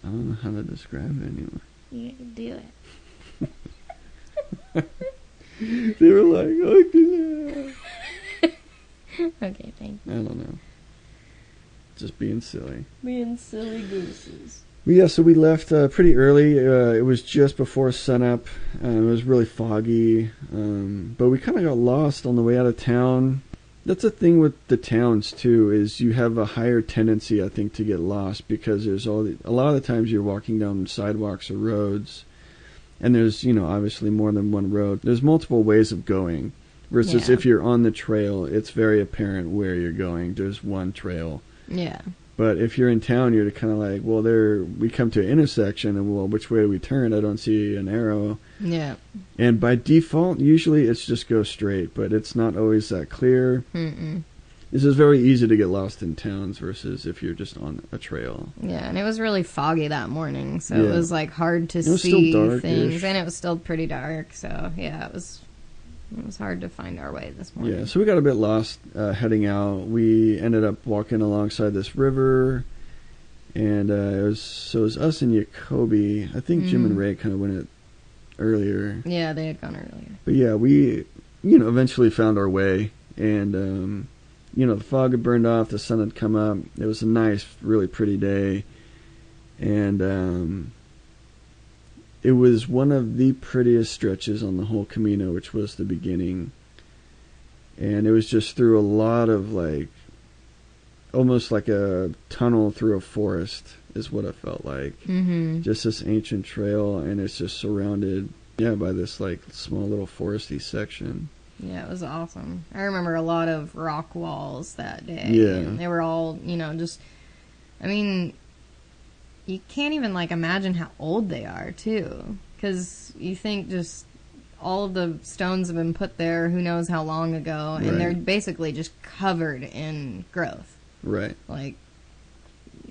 I don't know how to describe it anyway. You gotta do it. They were like, oh, Okay, thank I don't know. Just being silly. you. Being silly gooses. Well, yeah, so we left pretty early. It was just before sunup. It was really foggy. But we kind of got lost on the way out of town. That's the thing with the towns, too, is you have a higher tendency, I think, to get lost, because there's a lot of the times you're walking down sidewalks or roads, and there's, obviously more than one road. There's multiple ways of going, versus if you're on the trail, it's very apparent where you're going. There's one trail. Yeah. But if you're in town, you're kind of like, well, we come to an intersection, and, well, which way do we turn? I don't see an arrow. Yeah. And by default, usually it's just go straight, but it's not always that clear. Mm-mm. This is very easy to get lost in towns versus if you're just on a trail. Yeah, and it was really foggy that morning, so Yeah. it was like hard to It was see still dark-ish. things, and it was still pretty dark. So yeah, it was hard to find our way this morning. Yeah, so we got a bit lost heading out. We ended up walking alongside this river, and it was us and Jacoby. I think Jim and Ray kind of went it earlier. Yeah, they had gone earlier. But yeah, we eventually found our way, and the fog had burned off, the sun had come up. It was a nice, really pretty day, and it was one of the prettiest stretches on the whole Camino, which was the beginning. And it was just through a lot of, almost like a tunnel through a forest is what it felt like. Mm-hmm. Just this ancient trail, and it's just surrounded, by this, small little foresty section. Yeah, it was awesome. I remember a lot of rock walls that day. Yeah. And they were all, you can't even, imagine how old they are, too. Because you think just all of the stones have been put there who knows how long ago, and Right. they're basically just covered in growth. Right.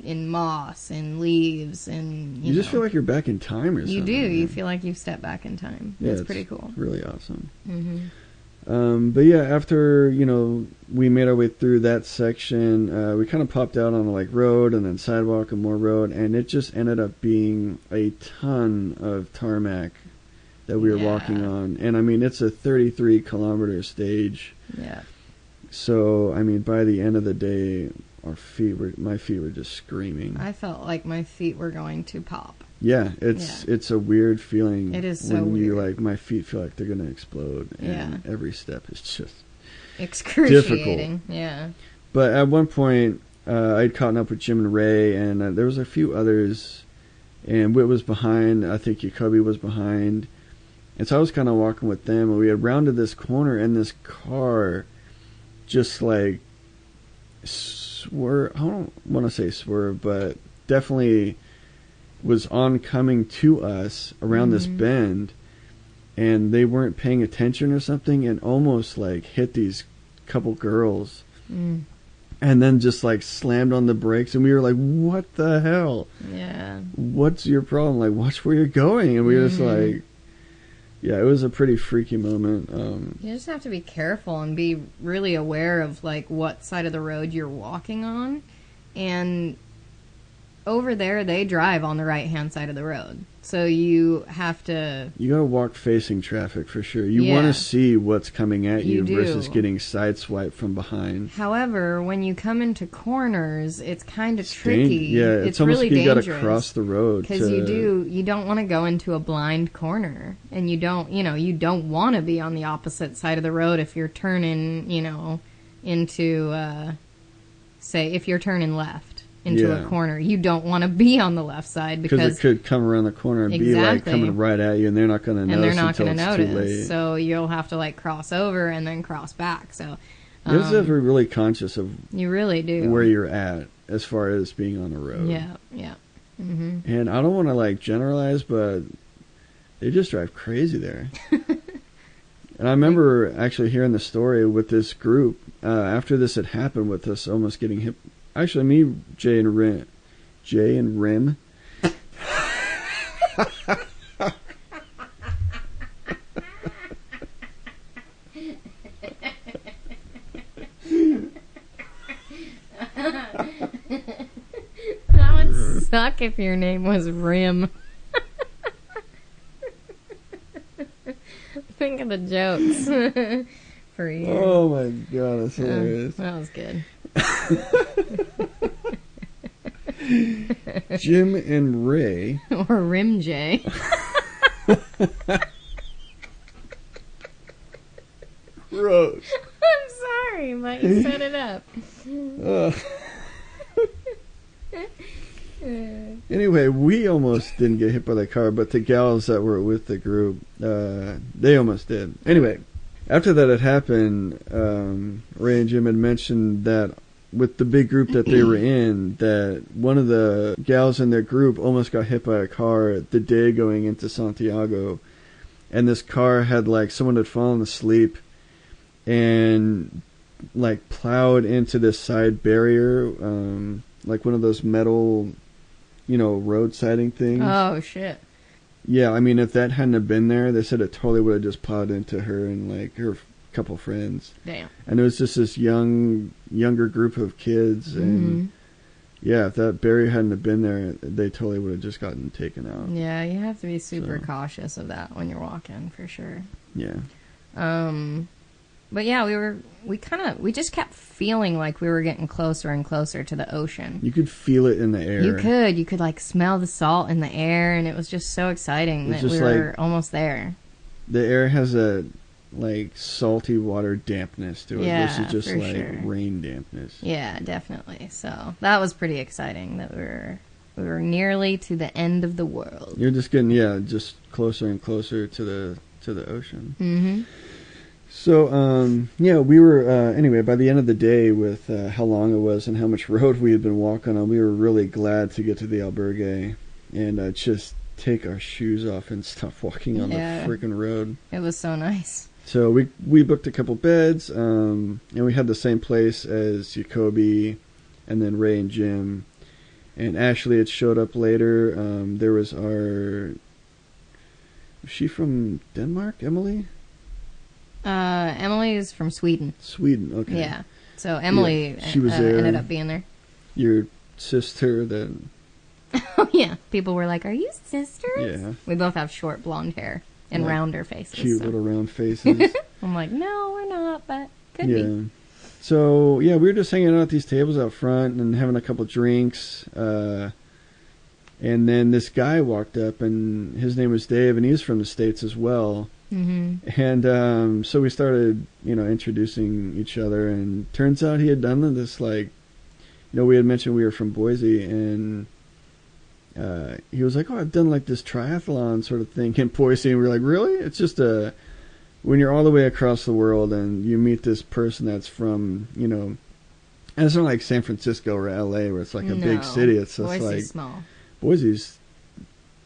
In moss and leaves and, You just feel like you're back in time or something. You do. You man. feel like you've stepped back in time. Yeah, It's pretty cool. Really awesome. Mm-hmm. But yeah, after, we made our way through that section, we kind of popped out on like road and then sidewalk and more road, and it just ended up being a ton of tarmac that we were walking on. And I mean, it's a 33-kilometer stage. Yeah. So, I mean, by the end of the day, my feet were just screaming. I felt like my feet were going to pop. Yeah, it's a weird feeling. It is so when weird. you like, my feet feel like they're gonna explode, and every step is just excruciating. difficult. Yeah. But at one point, I'd caught up with Jim and Ray, and there was a few others, and Whit was behind. I think Jacoby was behind, and so I was kind of walking with them, and we had rounded this corner, and this car just like swerve. I don't want to say swerve, but definitely was oncoming to us around this bend, and they weren't paying attention or something, and almost like hit these couple girls, and then just like slammed on the brakes, and we were like, what the hell? Yeah. What's your problem? Like, watch where you're going. And we were just like, yeah, it was a pretty freaky moment. You just have to be careful and be really aware of like what side of the road you're walking on. And over there, they drive on the right-hand side of the road. So you have to... You gotta walk facing traffic for sure. You want to see what's coming at you versus getting sideswiped from behind. However, when you come into corners, it's kind of tricky. Yeah, it's almost really like you dangerous. gotta cross the road. Because you don't want to go into a blind corner. And you don't want to be on the opposite side of the road if you're turning, into, say, if you're turning left into a corner. You don't want to be on the left side because it could come around the corner and be like coming right at you, and they're not going to notice until it's too late. So you'll have to like cross over and then cross back. So you have to be really conscious of you really do where you're at as far as being on the road. Yeah. Mm-hmm. And I don't want to like generalize, but they just drive crazy there. And I remember actually hearing the story with this group after this had happened with us almost getting hit. Actually, me, Jay and Rim. That would suck if your name was Rim. Think of the jokes for you. Oh my god, that's hilarious. That was good. Jim and Ray. Or Rim J. Gross. I'm sorry, but you set it up. Anyway, we almost didn't get hit by the car, but the gals that were with the group, they almost did. Anyway, after that had happened, Ray and Jim had mentioned that with the big group that they were in, that one of the gals in their group almost got hit by a car the day going into Santiago, and this car had like someone had fallen asleep and like plowed into this side barrier, like one of those metal, road siding things. Oh shit. Yeah, I mean, if that hadn't have been there, they said it totally would have just plowed into her and like her couple friends. Damn. And it was just this younger group of kids, and yeah, if that barrier hadn't have been there, they totally would have just gotten taken out. Yeah, you have to be super cautious of that when you're walking, for sure. Yeah. But yeah, we just kept feeling like we were getting closer and closer to the ocean. You could feel it in the air. You could like smell the salt in the air, and it was just so exciting that we were almost there. The air has a like salty water dampness to it versus just like rain dampness. Yeah, definitely. So that was pretty exciting that we were nearly to the end of the world. You're just getting just closer and closer to the ocean. Mm-hmm. So we were anyway, by the end of the day, with how long it was and how much road we had been walking on, we were really glad to get to the albergue and just take our shoes off and stop walking on the freaking road. It was so nice. So we booked a couple beds, and we had the same place as Jacoby, and then Ray and Jim, and Ashley had showed up later. There was was she from Denmark, Emily? Emily is from Sweden. Sweden, okay. Yeah. So Emily she was there. ended up being there. Your sister that... Oh, yeah. People were like, are you sisters? Yeah. We both have short blonde hair and rounder faces. Cute little round faces. I'm like, no, we're not, but could be. So, yeah, we were just hanging out at these tables out front and having a couple drinks. And then this guy walked up, and his name was Dave, and he's from the States as well. Mm-hmm. And so we started, introducing each other, and turns out he had done this, like, we had mentioned we were from Boise, and he was like, oh, I've done, like, this triathlon sort of thing in Boise, and we were like, really? It's just when you're all the way across the world and you meet this person that's from, and it's not like San Francisco or LA where it's like a big city. It's just Boise's like small. Boise's,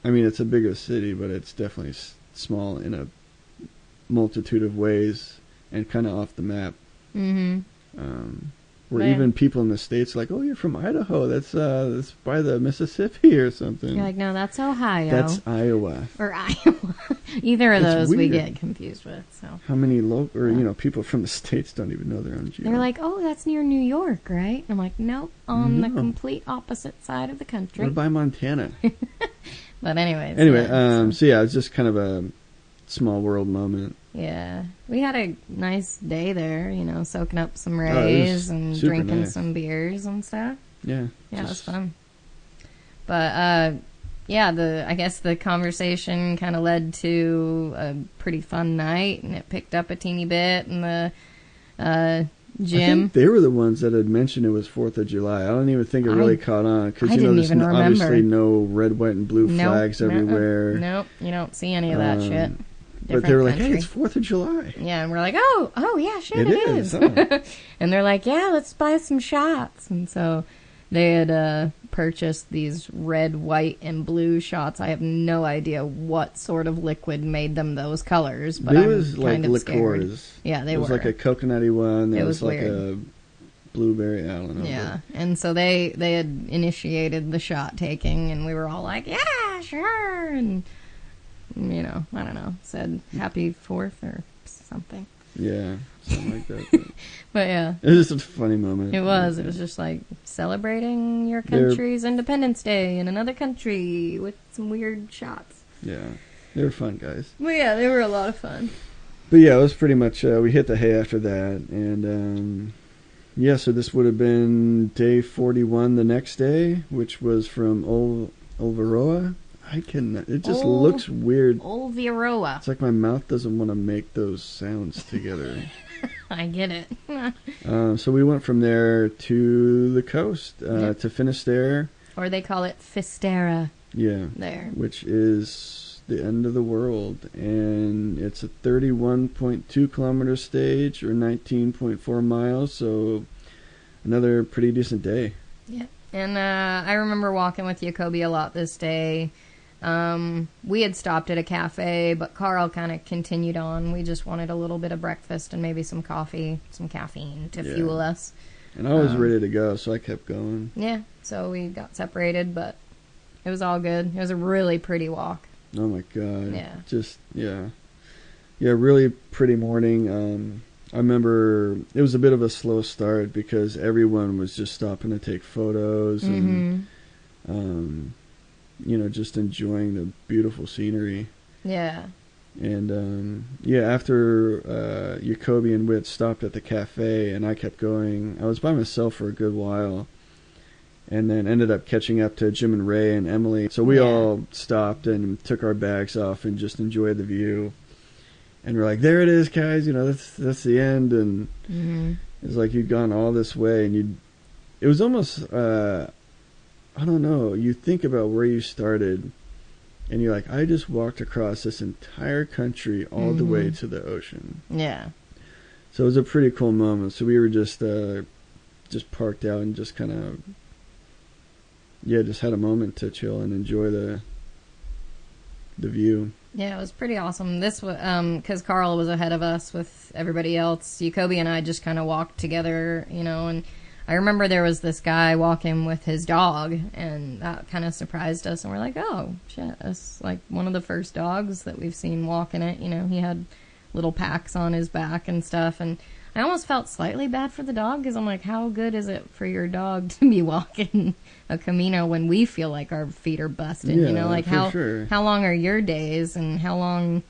it's a bigger city, but it's definitely small in a multitude of ways and kind of off the map. Mm-hmm. Where even people in the States are like, oh, you're from Idaho. That's by the Mississippi or something. You're like, no, that's Ohio. That's Iowa. Or Iowa. Either of those weird. We get confused with. So how many people from the States don't even know their own geography? They're like, oh, that's near New York, right? I'm like, nope, on the complete opposite side of the country. What about Montana? But anyways. So yeah, it's just kind of a small world moment. Yeah. We had a nice day there, soaking up some rays and drinking some beers and stuff. Yeah. Yeah, it was fun. But, I guess the conversation kind of led to a pretty fun night, and it picked up a teeny bit in the gym. I think they were the ones that had mentioned it was 4th of July. I don't even think it really caught on, because, there's obviously no red, white, and blue flags everywhere. Nope, you don't see any of that shit. But they were like, hey, it's 4th of July. Yeah, and we're like, oh, yeah, shit, it is. Oh. And they're like, yeah, let's buy some shots. And so they had purchased these red, white, and blue shots. I have no idea what sort of liquid made them those colors, but it was like kind of liqueurs. Scared. Yeah, they were. It was like a coconutty one. There was like weird. a blueberry, I don't know. Yeah, and so they had initiated the shot taking, and we were all like, yeah, sure, and... I don't know, said happy 4th or something. Yeah, something like that. But yeah. It was just a funny moment. It was. It was just like celebrating your country's Independence Day in another country with some weird shots. Yeah, they were fun, guys. Well, yeah, they were a lot of fun. But yeah, it was pretty much, we hit the hay after that. And so this would have been day 41 the next day, which was from Olvaroa. It just looks weird. Olvaroa. It's like my mouth doesn't want to make those sounds together. I get it. So we went from there to the coast, to Finisterre. Or they call it Fistera. Yeah. There. Which is the end of the world. And it's a 31.2 kilometer stage, or 19.4 miles. So another pretty decent day. Yeah. And I remember walking with Jacoby a lot this day. We had stopped at a cafe, but Carl kind of continued on. We just wanted a little bit of breakfast and maybe some coffee, some caffeine to fuel us. And I was ready to go, so I kept going. Yeah, so we got separated, but it was all good. It was a really pretty walk. Oh my God. Yeah. Just, yeah. Yeah, really pretty morning. I remember it was a bit of a slow start because everyone was just stopping to take photos and, just enjoying the beautiful scenery. Yeah. And, after Jacoby and Witt stopped at the cafe and I kept going, I was by myself for a good while and then ended up catching up to Jim and Ray and Emily. So we all stopped and took our bags off and just enjoyed the view. And we're like, there it is, guys. That's the end. And it's like you'd gone all this way, and it was almost, I don't know. You think about where you started, and you're like, I just walked across this entire country all the way to the ocean. Yeah. So it was a pretty cool moment. So we were just parked out and just kind of, just had a moment to chill and enjoy the view. Yeah, it was pretty awesome. This was because Carl was ahead of us with everybody else. Jacoby and I just kind of walked together, and I remember there was this guy walking with his dog, and that kind of surprised us. And we're like, oh, shit, that's like one of the first dogs that we've seen walking it. He had little packs on his back and stuff. And I almost felt slightly bad for the dog because I'm like, how good is it for your dog to be walking a Camino when we feel like our feet are busted? Yeah, you know, like sure. how long are your days and how long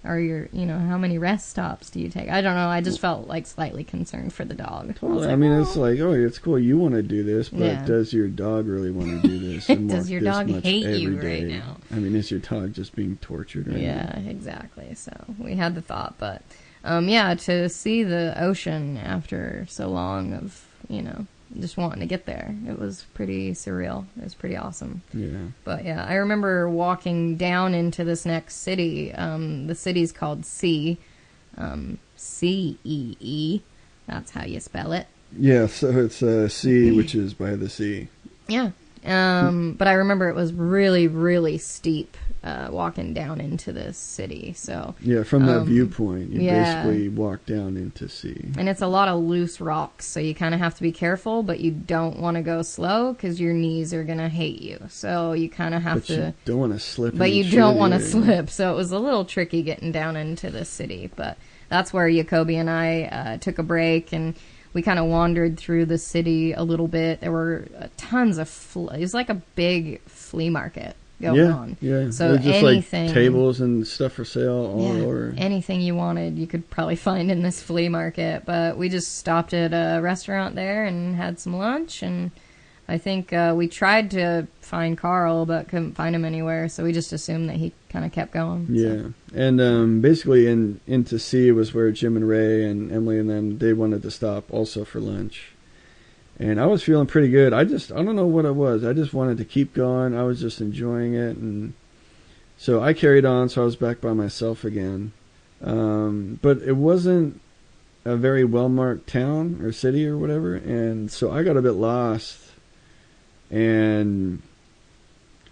are your, you know, how many rest stops do you take? I don't know. I just felt like slightly concerned for the dog. Totally. I mean, it's like, oh, it's cool. You want to do this, but does your dog really want to do this? And does your dog hate you right now? I mean, is your dog just being tortured right now? Yeah, exactly. So we had the thought, but yeah, to see the ocean after so long of, you know, just wanting to get there, it was pretty surreal. It was pretty awesome. Yeah. But yeah, I remember walking down into this next city. The city's called C. C-E-E. That's how you spell it. Yeah, so it's C, which is by the sea. Yeah. But I remember it was really, really steep walking down into this city. So yeah, from that viewpoint, you basically walk down into sea. And it's a lot of loose rocks, so you kind of have to be careful, but you don't want to go slow because your knees are going to hate you. So you kind of have to... But you don't want to slip. But you don't want to slip, so it was a little tricky getting down into the city. But that's where Jacoby and I took a break, and we kind of wandered through the city a little bit. There were tons of... it was like a big flea market going on. Yeah, so just anything, like tables and stuff for sale all over. Anything you wanted, you could probably find in this flea market. But we just stopped at a restaurant there and had some lunch. And I think we tried to find Carl, but couldn't find him anywhere. So we just assumed that he kind of kept going. Yeah, so. And basically into C was where Jim and Ray and Emily and them, they wanted to stop also for lunch. And I was feeling pretty good. I don't know what it was. I just wanted to keep going. I was just enjoying it. And so I carried on, so I was back by myself again. But it wasn't a very well-marked town or city or whatever. And so I got a bit lost. And,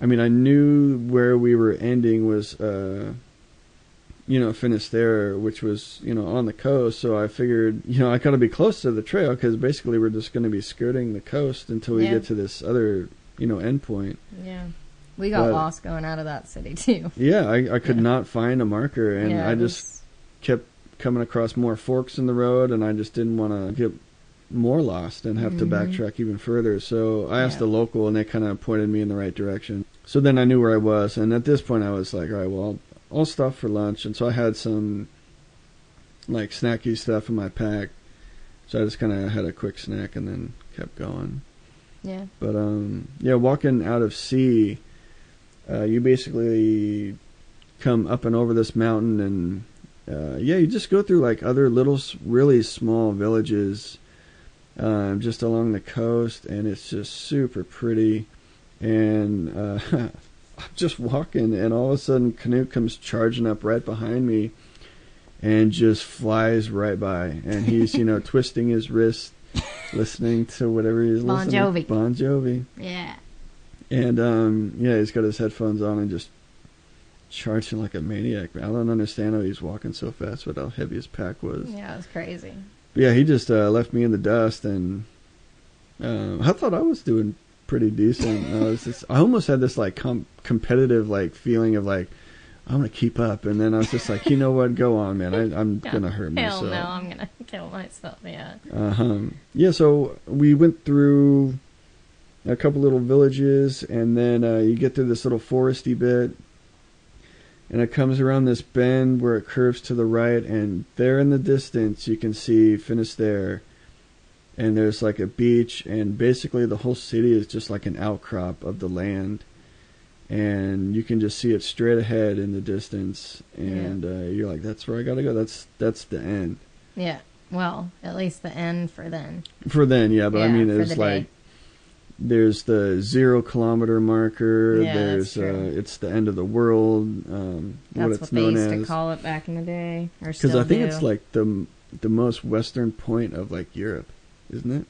I mean, I knew where we were ending was, Finisterre, which was, on the coast. So I figured, I got to be close to the trail because basically we're just going to be skirting the coast until we get to this other, end point. Yeah. We got lost going out of that city too. Yeah, I could not find a marker, and I just kept coming across more forks in the road, and I just didn't want to get more lost and have to backtrack even further. So I asked a local, and they kind of pointed me in the right direction. So then I knew where I was, and at this point I was like, all right, well, I'll stop for lunch. And so I had some like snacky stuff in my pack. So I just kind of had a quick snack and then kept going. Yeah. But walking out of C, you basically come up and over this mountain, and you just go through like other little, really small villages just along the coast, and it's just super pretty. And I'm just walking, and all of a sudden Canute comes charging up right behind me and just flies right by. And he's, twisting his wrist, listening to whatever he's listening to. Bon Jovi. Yeah. And, he's got his headphones on and just charging like a maniac. I don't understand how he's walking so fast with how heavy his pack was. Yeah, it was crazy. But yeah, he just left me in the dust, and I thought I was doing pretty decent. I almost had this like competitive like feeling of like, I'm gonna keep up, and then I was just like, you know what, go on, man. I'm gonna hurt myself. Hell no, I'm gonna kill myself. Yeah. Yeah. So we went through a couple little villages, and then you get through this little foresty bit, and it comes around this bend where it curves to the right, and there in the distance you can see Finisterre. And there's like a beach, and basically the whole city is just like an outcrop of the land. And you can just see it straight ahead in the distance. And you're like, that's where I got to go. That's the end. Yeah. Well, at least the end for then. For then, yeah. But I mean, there's like, there's the 0 kilometer marker. Yeah, there's it's the end of the world. That's what they used to call it back in the day. Because I think it's like the most western point of like Europe. Isn't it?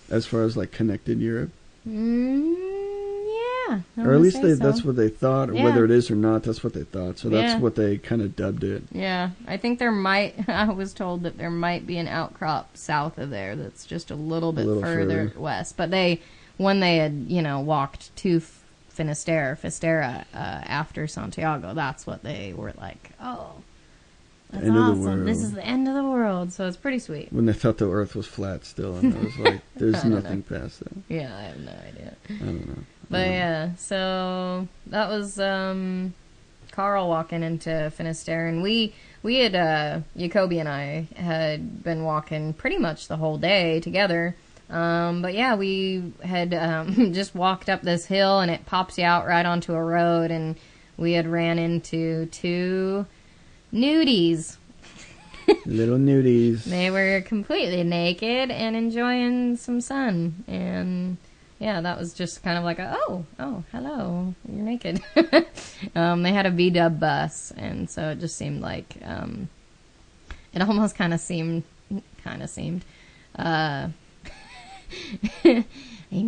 As far as like connected Europe? Yeah. Or at least that's what they thought. Yeah. Whether it is or not, that's what they thought. So that's what they kind of dubbed it. Yeah. I think I was told that there might be an outcrop south of there that's just a little bit further west. But when they had, walked to Finisterre after Santiago, that's what they were like, oh. That's awesome. This is the end of the world, so it's pretty sweet. When they thought the Earth was flat still, and I was like, there's nothing past that. Yeah, I have no idea. I don't know. But yeah, so that was Carl walking into Finisterre, and we had Jacoby and I had been walking pretty much the whole day together. But yeah, we had just walked up this hill, and it pops you out right onto a road, and we had ran into 2 nudies. Little nudies. They were completely naked and enjoying some sun, and yeah, that was just kind of like oh, hello, you're naked. They had a V-dub bus, and so it just seemed like it almost kind of seemed I'm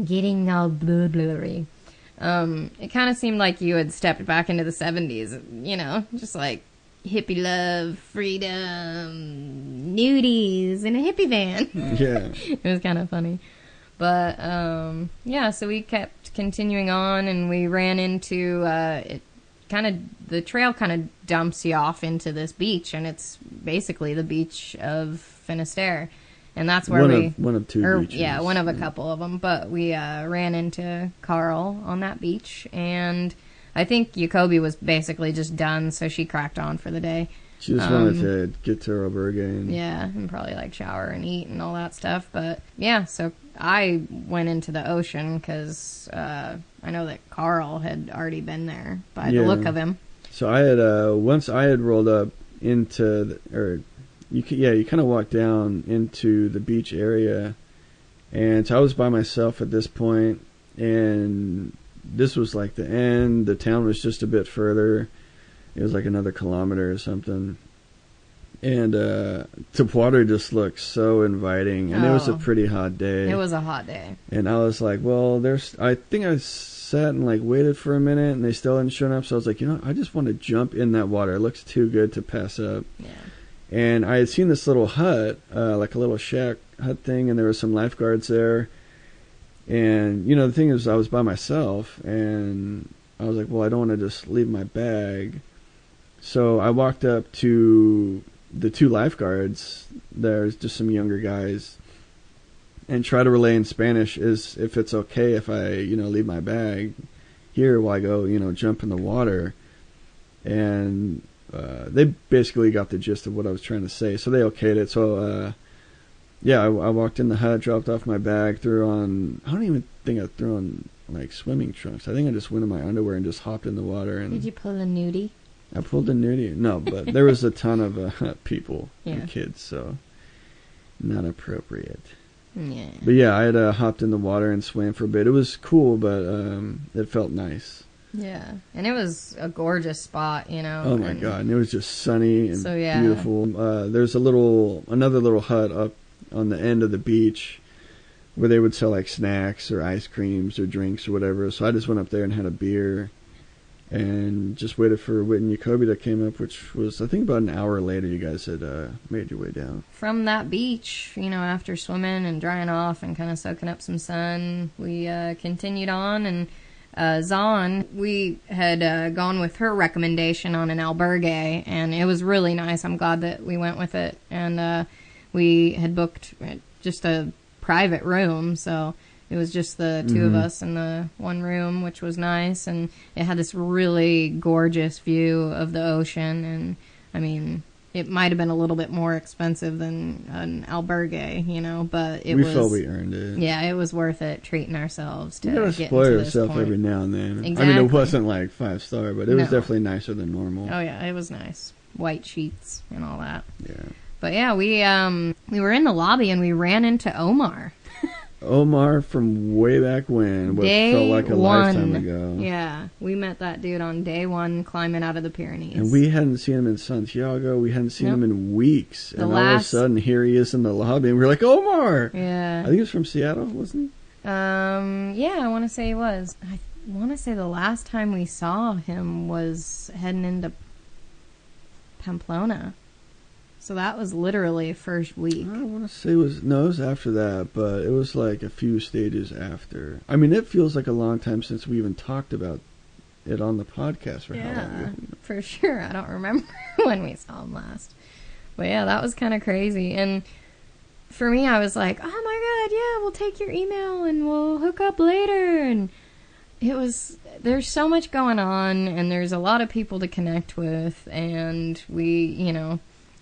getting all blurry. It kind of seemed like you had stepped back into the 70s, just like hippie love, freedom, nudies in a hippie van. Yeah. It was kind of funny. But, yeah, so we kept continuing on, and we ran into, the trail kind of dumps you off into this beach, and it's basically the beach of Finisterre. And that's where one of 2 beaches. Yeah, one of a couple of them. But we ran into Carl on that beach, and I think Jacoby was basically just done, so she cracked on for the day. She just wanted to get to her albergue. And probably like shower and eat and all that stuff. But yeah, so I went into the ocean because I know that Carl had already been there by the look of him. So I had once I had rolled up into you kind of walk down into the beach area, and so I was by myself at this point, and this was like the end. The town was just a bit further. It was like another kilometer or something, and the water just looked so inviting, and it was a pretty hot day. It was a hot day, and I was like, well, I think I sat and like waited for a minute, and they still hadn't shown up, so I was like, I just want to jump in that water. It looks too good to pass up. Yeah. And I had seen this little hut, like a little shack hut thing, and there were some lifeguards there. And, the thing is, I was by myself, and I was like, well, I don't want to just leave my bag. So I walked up to the 2 lifeguards. There's just some younger guys, and try to relay in Spanish if it's okay if I, leave my bag here while I go, jump in the water. And they basically got the gist of what I was trying to say, so they okayed it. So, I walked in the hut, dropped off my bag, threw on, I don't even think I threw on, like, swimming trunks. I think I just went in my underwear and just hopped in the water. And did you pull a nudie? I pulled a nudie. No, but there was a ton of people and kids, so not appropriate. Yeah. But yeah, I had hopped in the water and swam for a bit. It was cool, but it felt nice. Yeah, and it was a gorgeous spot, Oh my God, and it was just sunny and beautiful. There's another little hut up on the end of the beach where they would sell like snacks or ice creams or drinks or whatever. So I just went up there and had a beer and just waited for Whit and Jacoby that came up, which was, I think, about an hour later. You guys had made your way down. From that beach, after swimming and drying off and kind of soaking up some sun, we continued on, and Zahn, we had gone with her recommendation on an albergue, and it was really nice. I'm glad that we went with it. And we had booked just a private room, so it was just the 2 of us in the one room, which was nice. And it had this really gorgeous view of the ocean. And, I mean, it might have been a little bit more expensive than an albergue, but we felt we earned it. Yeah, it was worth it treating ourselves to you gotta get spoil into yourself this point. every now and then. Exactly. I mean, it wasn't like 5-star, but it was definitely nicer than normal. Oh yeah, it was nice. White sheets and all that. Yeah. But yeah, we were in the lobby and we ran into Omar. Omar from way back when, what felt like a lifetime ago. Yeah, we met that dude on day 1 climbing out of the Pyrenees. And we hadn't seen him in Santiago. We hadn't seen him in weeks. And all of a sudden, here he is in the lobby, and we're like, Omar! Yeah. I think he was from Seattle, wasn't he? Yeah, I want to say he was. I want to say the last time we saw him was heading into Pamplona. So that was literally first week. I want to say it was after that, but it was like a few stages after. I mean, it feels like a long time since we even talked about it on the podcast for how long? For sure. I don't remember when we saw him last. But yeah, that was kind of crazy. And for me, I was like, oh my God, yeah, we'll take your email and we'll hook up later. And there's so much going on, and there's a lot of people to connect with. And we,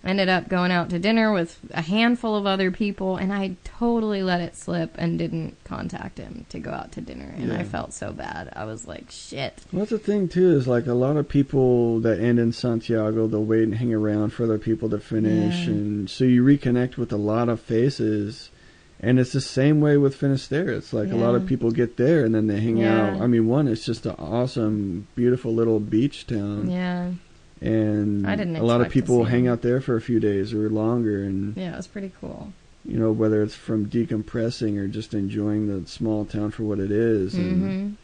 ended up going out to dinner with a handful of other people, and I totally let it slip and didn't contact him to go out to dinner, and I felt so bad. I was like, shit. Well, that's the thing, too, is like a lot of people that end in Santiago, they'll wait and hang around for other people to finish, and so you reconnect with a lot of faces, and it's the same way with Finisterre. It's like a lot of people get there, and then they hang out. I mean, one, it's just an awesome, beautiful little beach town. Yeah. And I didn't a lot of people expect to see hang him. out there for a few days or longer, and Yeah, it was pretty cool. whether it's from decompressing or just enjoying the small town for what it is. And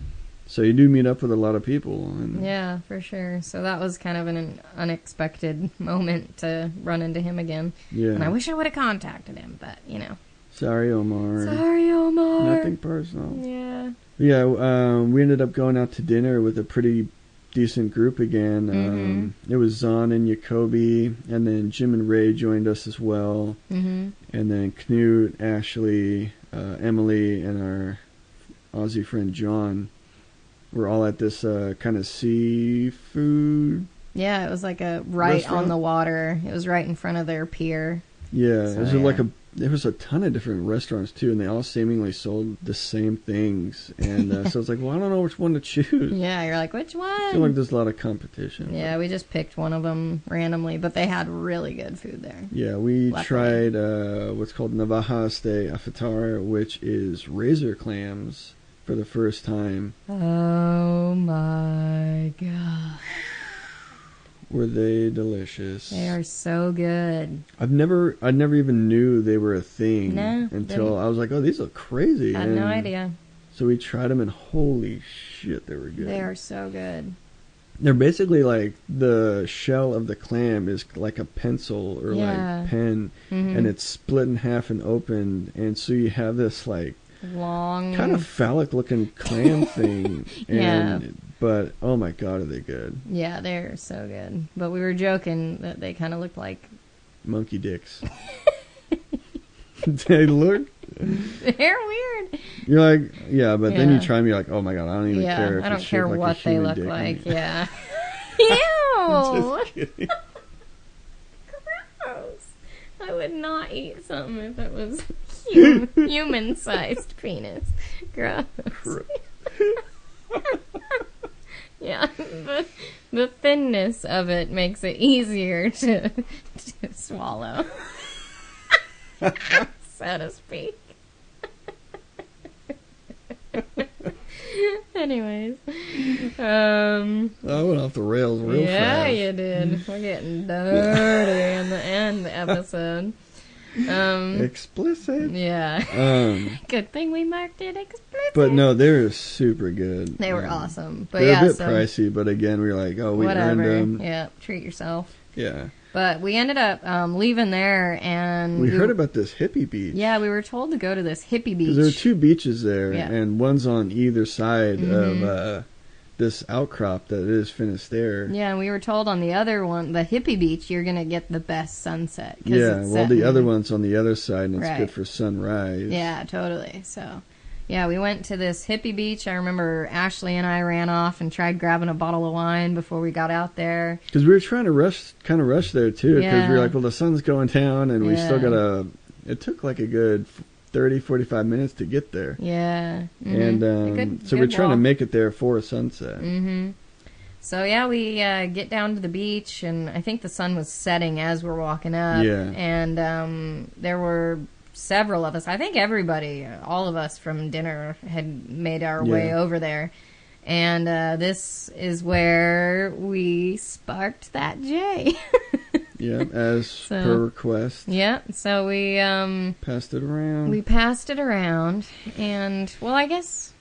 so you do meet up with a lot of people. And yeah, for sure. So that was kind of an unexpected moment to run into him again. Yeah. And I wish I would have contacted him, but Sorry, Omar. Sorry, Omar. Nothing personal. Yeah. Yeah, we ended up going out to dinner with a pretty decent group again. It was Zahn and Jacoby, and then Jim and Ray joined us as well. And then Knut, Ashley, Emily, and our Aussie friend John were all at this kind of seafood. Yeah, it was like right restaurant? on the water. It was right in front of their pier. Yeah, So, it was there was a ton of different restaurants too, and they all seemingly sold the same things. And so it's like, well, I don't know which one to choose. Yeah, you're like, which one? I feel like there's a lot of competition. Yeah, we just picked one of them randomly, but they had really good food there. Yeah, we Luckily. tried what's called Navajas de Afatar, which is razor clams for the first time. Oh my God. Were they delicious? They are so good. I never even knew they were a thing until didn't. I was like, oh, these look crazy. I had no idea. So we tried them, and holy shit, they were good. They are so good. They're basically like the shell of the clam is like a pencil or like pen, and it's split in half and opened, and so you have this like long, kind of phallic looking clam thing. But oh my God, are they good? Yeah, they're so good. But we were joking that they kind of look like monkey dicks. They look. They're weird. You're like, yeah, but then you try them, you're like, oh my God, I don't even care. If I don't it's care shaped like what a they human look dick. like. Yeah. Ew. Just kidding. Gross. I would not eat something if it was human-sized penis. Gross. Yeah, the thinness of it makes it easier to swallow, so to speak. Anyways, I went off the rails real fast. Yeah, you did. We're getting dirty in the end episode. Explicit. Yeah. Good thing we marked it explicit. But no, they were super good. They were awesome. But they're a bit pricey, but again, we were like, oh, we earned them. Yeah, treat yourself. Yeah. But we ended up leaving there, and we heard about this hippie beach. Yeah, we were told to go to this hippie beach. Because there were two beaches there, and one's on either side of this outcrop that is Finisterre. Yeah, and we were told on the other one, the hippie beach, you're going to get the best sunset. Yeah, well, the other one's on the other side, and it's good for sunrise. Yeah, totally. So, yeah, we went to this hippie beach. I remember Ashley and I ran off and tried grabbing a bottle of wine before we got out there. Because we were trying to rush there, too, because we were like, well, the sun's going down, and we still got to... It took like a good 30, 45 minutes to get there. Yeah. And so we're trying to make it there for sunset. So, yeah, we get down to the beach, and I think the sun was setting as we're walking up. Yeah. And there were several of us. I think everybody, all of us from dinner, had made our way over there. And this is where we sparked that J. Yeah, as per request. Yeah, so we... passed it around. We passed it around, and, well, I guess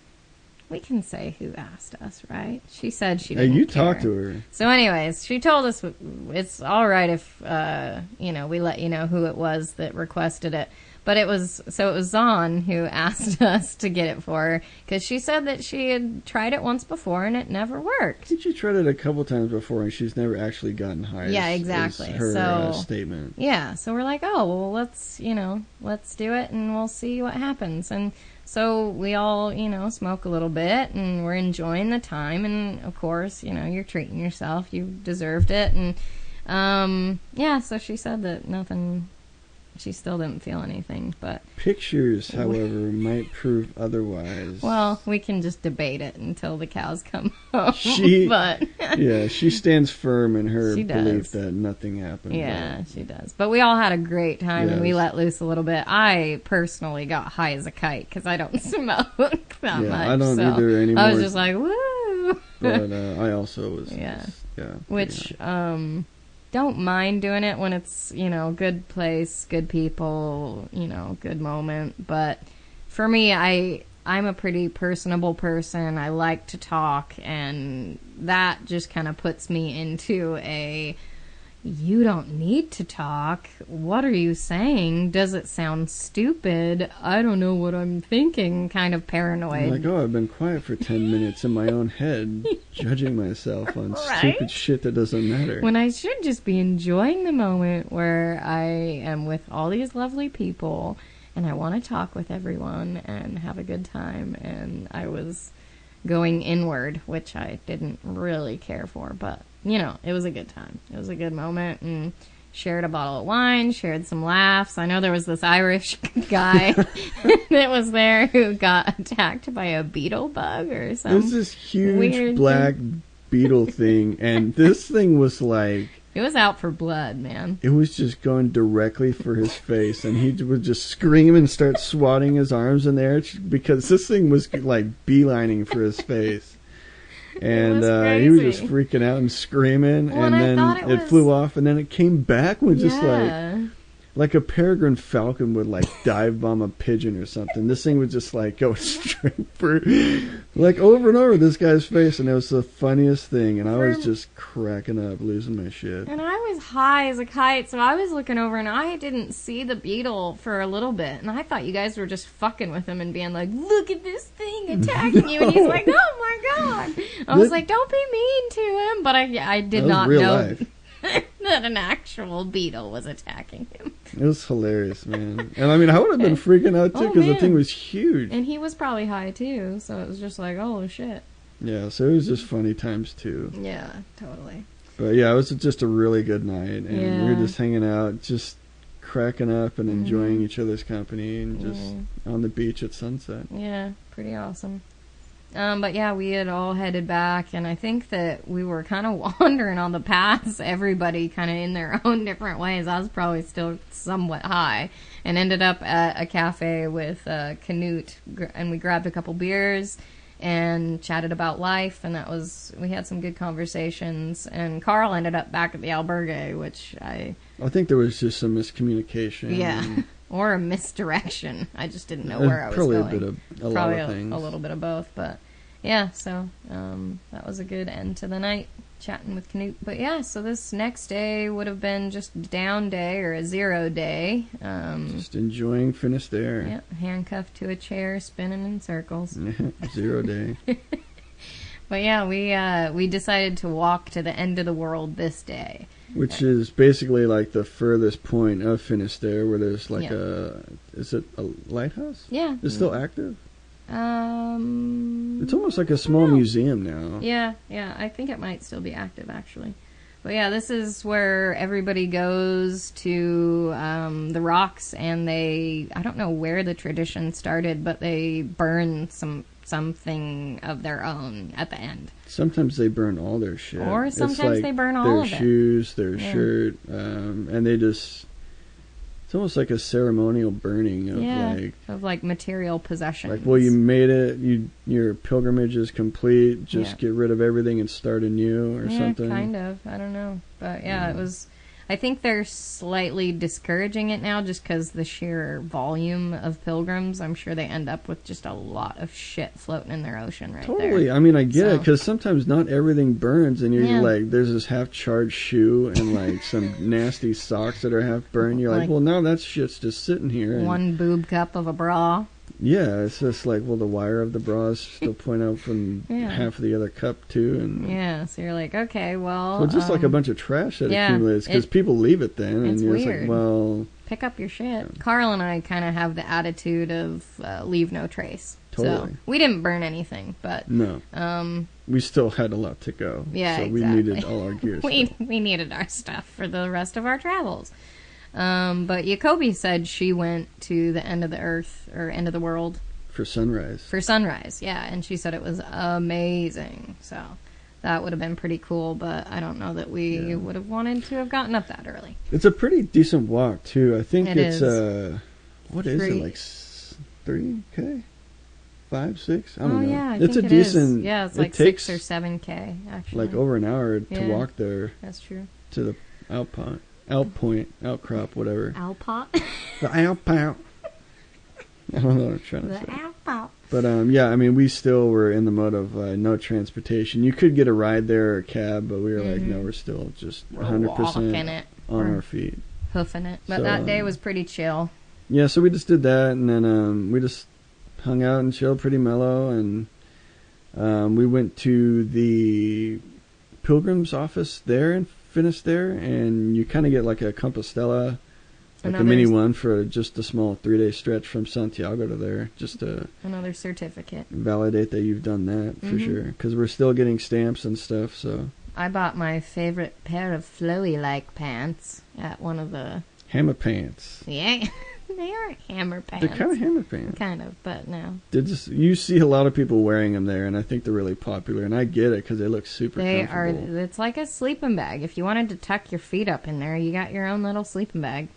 we can say who asked us, right? She said she didn't you care. talked to her. So anyways, she told us it's all right if, we let you know who it was that requested it. But it was Zahn who asked us to get it for her because she said that she had tried it once before and it never worked. I think she tried it a couple times before and she's never actually gotten high. Yeah, exactly. Is her statement. Yeah, so we're like, oh, well, let's do it and we'll see what happens. And so we all, smoke a little bit and we're enjoying the time. And of course, you're treating yourself. You deserved it. And so she said that nothing. She still didn't feel anything, but... Pictures, however, might prove otherwise. Well, we can just debate it until the cows come home. Yeah, she stands firm in her belief that nothing happened. Yeah, she does. But we all had a great time, and we let loose a little bit. I personally got high as a kite, because I don't smoke that much. I don't either anymore. I was just like, woo! But I also was... Which, don't mind doing it when it's, good place, good people, good moment. But for me, I'm a pretty personable person. I like to talk, and that just kind of puts me into a, you don't need to talk. What are you saying? Does it sound stupid? I don't know what I'm thinking, kind of paranoid. I'm like, I've been quiet for 10 minutes in my own head, judging myself on stupid shit that doesn't matter. When I should just be enjoying the moment where I am with all these lovely people, and I want to talk with everyone and have a good time, and I was going inward, which I didn't really care for, but... it was a good time. It was a good moment, and shared a bottle of wine, shared some laughs. I know there was this Irish guy that was there who got attacked by a beetle bug or something. There's this huge black beetle thing, and this thing was like... It was out for blood, man. It was just going directly for his face, and he would just scream and start swatting his arms in the air because this thing was like beelining for his face. And he was just freaking out and screaming, and then it flew off, and then it came back and was just like a peregrine falcon would like dive bomb a pigeon or something. This thing would just like go straight for like over and over this guy's face, and it was the funniest thing, and I was just cracking up, losing my shit. And I was high as a kite, so I was looking over, and I didn't see the beetle for a little bit, and I thought you guys were just fucking with him and being like, look at this thing attacking you, and he's like, oh my god. I was like, don't be mean to him, but I did not know that an actual beetle was attacking him. It was hilarious, man. And I mean, I would have been freaking out too because the thing was huge. And he was probably high too, so it was just like, oh shit. Yeah, so it was just funny times too. Yeah, totally. But yeah, it was just a really good night, and we were just hanging out, just cracking up and enjoying each other's company, and just on the beach at sunset. Yeah, pretty awesome. But yeah, we had all headed back, and I think that we were kind of wandering on the paths, everybody kind of in their own different ways. I was probably still somewhat high, and ended up at a cafe with Canute, and we grabbed a couple beers and chatted about life, and we had some good conversations, and Carl ended up back at the albergue, which I think there was just some miscommunication. Yeah. Or a misdirection. I just didn't know where I was going. Probably a lot of things. A little bit of both, but yeah, so that was a good end to the night, chatting with Canute. But yeah, so this next day would have been just a down day or a 0 day. Just enjoying Finisterre. Yeah, handcuffed to a chair, spinning in circles. 0 day. But yeah, we decided to walk to the end of the world this day. Which is basically like the furthest point of Finisterre, where there's like is it a lighthouse? Yeah. It's still active? It's almost like a small museum now. Yeah, I think it might still be active, actually. But yeah, this is where everybody goes to the rocks, and I don't know where the tradition started, but they burn something of their own at the end. Sometimes they burn all their shit. Or sometimes they burn all of it. Their shoes, their shirt, and they just... It's almost like a ceremonial burning of like material possessions. Like, well, you made it, your pilgrimage is complete, just get rid of everything and start anew or something. Kind of. I don't know. But yeah, it was... I think they're slightly discouraging it now just because the sheer volume of pilgrims. I'm sure they end up with just a lot of shit floating in their ocean right there. Totally. I mean, I get it, because sometimes not everything burns, and you're like, there's this half-charged shoe and, like, some nasty socks that are half-burned. You're like, well, now that shit's just sitting here. And one boob cup of a bra. Yeah, it's just like, well, the wire of the bra is still pointing out from half of the other cup, too. And so you're like, okay, well... So it's just like a bunch of trash that accumulates, because people leave it then, and you're weird. like, well... Pick up your shit. Carl and I kind of have the attitude of leave no trace. Totally. So we didn't burn anything, but... No. We still had a lot to go. Yeah, so exactly. we needed all our gear. We needed our stuff for the rest of our travels. But Jacoby said she went to the end of the earth, or end of the world. For sunrise. For sunrise, yeah. And she said it was amazing. So that would have been pretty cool, but I don't know that we would have wanted to have gotten up that early. It's a pretty decent walk, too. I think it's, what is it, like 3K? 5, 6? I don't know. Yeah, it's a decent... Yeah, it's like 6 or 7K, actually. Like over an hour to walk there. That's true. To the outcrop, whatever. Outpot? The outpot. I don't know what I'm trying to say. The outpot. But, I mean, we still were in the mode of no transportation. You could get a ride there or a cab, but we were like, no, we're still just 100% on our feet. Hoofing it. But that day was pretty chill. Yeah, so we just did that, and then we just hung out and chilled, pretty mellow, and we went to the Pilgrim's office there and finished there, and you kind of get like a Compostela, like a mini one for just a small 3-day stretch from Santiago to there, just to another certificate, validate that you've done that for sure, because we're still getting stamps and stuff. So I bought my favorite pair of flowy-like pants at one of the hammer pants. Yeah. They aren't hammer pants. They're kind of hammer pants. Kind of, but no. You see a lot of people wearing them there, and I think they're really popular, and I get it because they look super comfortable. It's like a sleeping bag. If you wanted to tuck your feet up in there, you got your own little sleeping bag.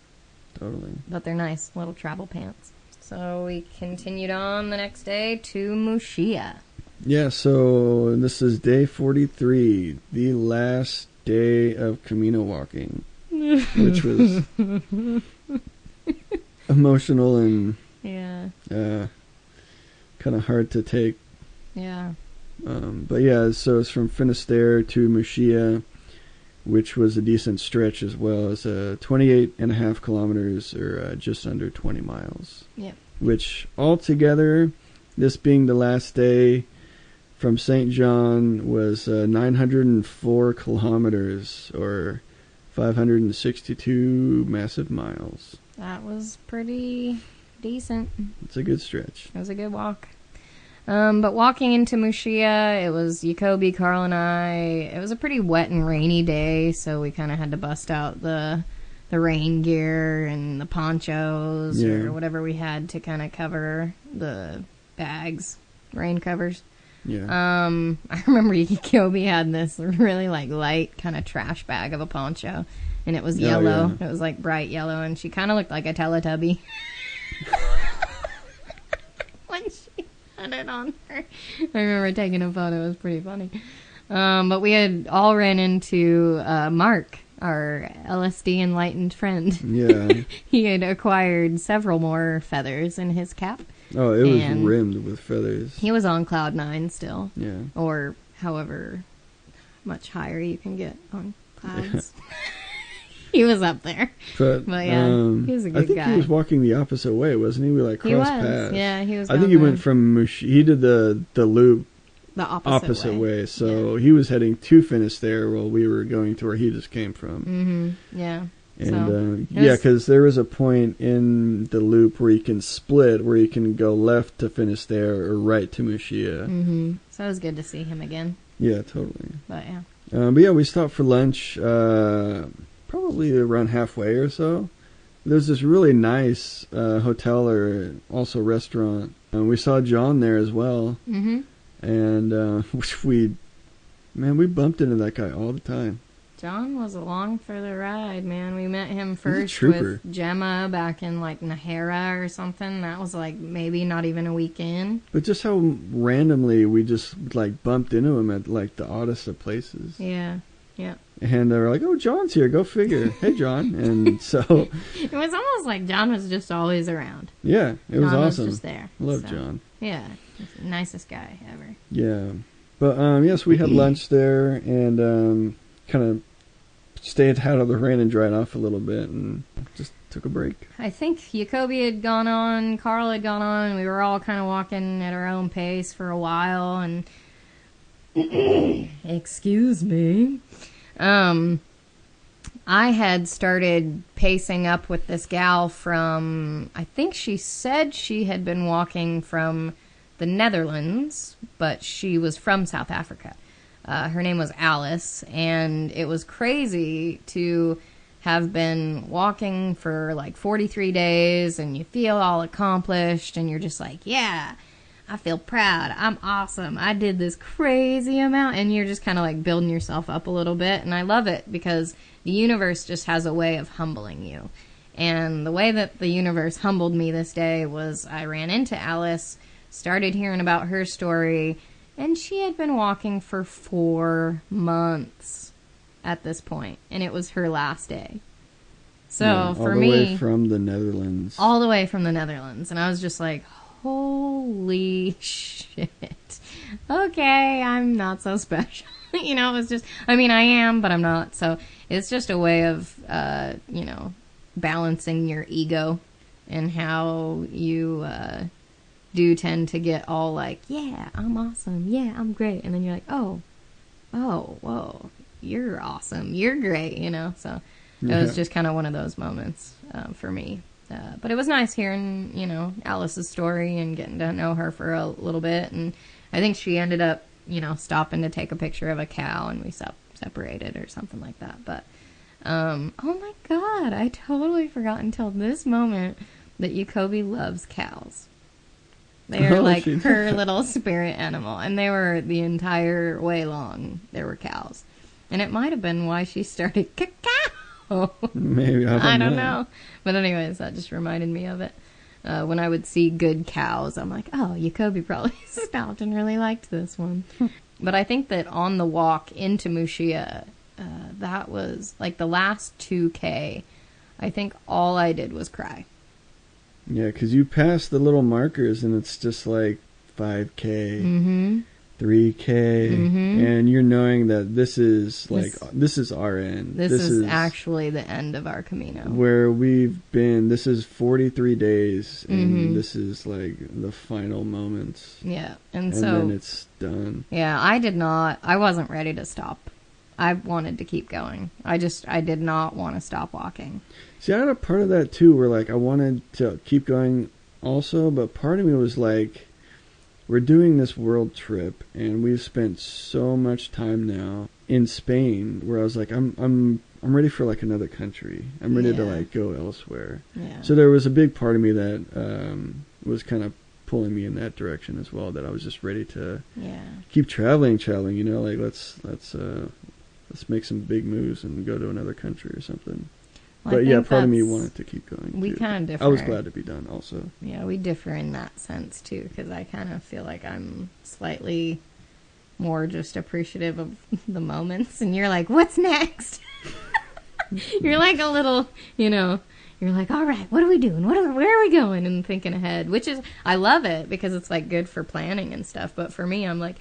Totally. But they're nice, little travel pants. So we continued on the next day to Muxía. Yeah, so this is day 43, the last day of Camino walking, which was... emotional and kind of hard to take. Yeah. But yeah, so it's from Finisterre to Muxía, which was a decent stretch as well. It's 28.5 kilometers, or just under 20 miles. Yep. Which altogether, this being the last day from St. John, was 904 kilometers, or 562 massive miles. That was pretty decent. It's a good stretch. It was a good walk. But walking into Muxía, it was Jacoby, Carl, and I. It was a pretty wet and rainy day, so we kind of had to bust out the rain gear and the ponchos or whatever we had to kind of cover the bags, rain covers. Yeah. I remember Jacoby had this really light kind of trash bag of a poncho. And it was yellow. It was like bright yellow, and she kind of looked like a Teletubby when she had it on her. I remember taking a photo. It was pretty funny. But we had all ran into Mark, our LSD enlightened friend. Yeah. He had acquired several more feathers in his cap. Oh, it was rimmed with feathers. He was on cloud 9 still. Yeah. Or however much higher you can get on clouds. Yeah. He was up there. But yeah, he was a good guy. I think he was walking the opposite way, wasn't he? We crossed paths. Yeah, he was. I think he went from he did the loop the opposite way. So he was heading to Finisterre while we were going to where he just came from. Mm-hmm. Yeah. And because there was a point in the loop where you can split, where you can go left to Finisterre or right to Muxía. Mm-hmm. So it was good to see him again. Yeah, totally. But yeah. But yeah, we stopped for lunch. Probably around halfway or so. There's this really nice hotel or also restaurant. We saw John there as well. Mm-hmm. And we bumped into that guy all the time. John was along for the ride, man. We met him first with Gemma back in Nahera or something. That was maybe not even a week in. But just how randomly we just bumped into him at the oddest of places. Yeah. Yeah. And they were like, "Oh, John's here. Go figure." Hey, John. And so it was almost like John was just always around. Yeah, it was John awesome. was just there. Love John. Yeah, he's the nicest guy ever. Yeah, but yes, we had lunch there and kind of stayed out of the rain and dried off a little bit and just took a break. I think Jacoby had gone on, Carl had gone on, and we were all kind of walking at our own pace for a while, and excuse me, I had started pacing up with this gal from, I think she said she had been walking from the Netherlands, but she was from South Africa. Her name was Alice, and it was crazy to have been walking for like 43 days, and you feel all accomplished, and you're just like, yeah, I feel proud. I'm awesome. I did this crazy amount, and you're just kind of like building yourself up a little bit, and I love it because the universe just has a way of humbling you. And the way that the universe humbled me this day was I ran into Alice, started hearing about her story, and she had been walking for 4 months at this point, and it was her last day. So for me, all the way from the Netherlands. All the way from the Netherlands, and I was just like, holy shit. Okay, I'm not so special. You know, it was just, I mean, I am, but I'm not. So it's just a way of, you know, balancing your ego and how you do tend to get all like, yeah, I'm awesome. Yeah, I'm great. And then you're like, oh, whoa, you're awesome. You're great, you know. So it was just kind of one of those moments for me. But it was nice hearing, you know, Alice's story and getting to know her for a little bit. And I think she ended up, you know, stopping to take a picture of a cow, and we separated or something like that. But, oh my God, I totally forgot until this moment that Jacoby loves cows. They're like her little spirit animal, and they were the entire way long. There were cows. And it might have been why she started cacao. Maybe, I don't know. But anyways, that just reminded me of it. When I would see good cows, I'm like, oh, Jacoby probably stopped and really liked this one. But I think that on the walk into Mushia, that was like the last 2K, I think all I did was cry. Yeah, because you pass the little markers and it's just like 5K, 3K, and you're knowing that this is like, this is our end. This is actually the end of our Camino. Where we've been, this is 43 days, and this is like the final moments. Yeah, and so then it's done. Yeah, I wasn't ready to stop. I wanted to keep going. I did not want to stop walking. See, I had a part of that too, where like I wanted to keep going also, but part of me was like, we're doing this world trip, and we've spent so much time now in Spain, where I was like, I'm ready for like another country. I'm ready to like go elsewhere. Yeah. So there was a big part of me that was kind of pulling me in that direction as well. That I was just ready to keep traveling. You know, like let's make some big moves and go to another country or something. Well, but yeah, part of me wanted to keep going. We kind of differ. I was glad to be done also. Yeah, we differ in that sense too, because I kind of feel like I'm slightly more just appreciative of the moments, and you're like, what's next? You're like a little, you know, you're like, all right, what are we doing? Where are we going? And thinking ahead, which is, I love it because it's like good for planning and stuff. But for me, I'm like,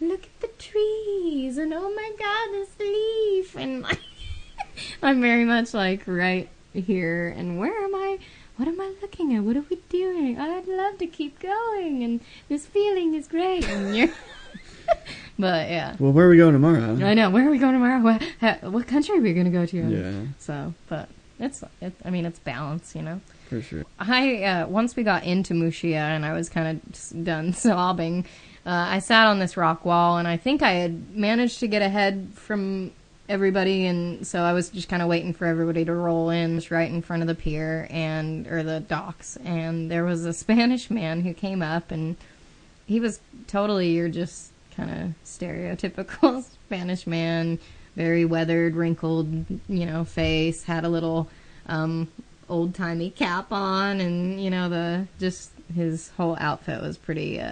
look at the trees, and oh my God, this leaf, and like, I'm very much like right here, and where am I? What am I looking at? What are we doing? I'd love to keep going, and this feeling is great. And you're, but yeah. Well, where are we going tomorrow? I know. Where are we going tomorrow? What country are we going to go to? Yeah. So, but I mean, it's balance, you know. For sure. Once we got into Mushia, and I was kind of just done sobbing, I sat on this rock wall, and I think I had managed to get ahead from everybody, and so I was just kind of waiting for everybody to roll in, just right in front of the pier or the docks, and there was a Spanish man who came up, and he was totally your just kind of stereotypical Spanish man, very weathered, wrinkled, you know, face, had a little old-timey cap on, and you know, his whole outfit was pretty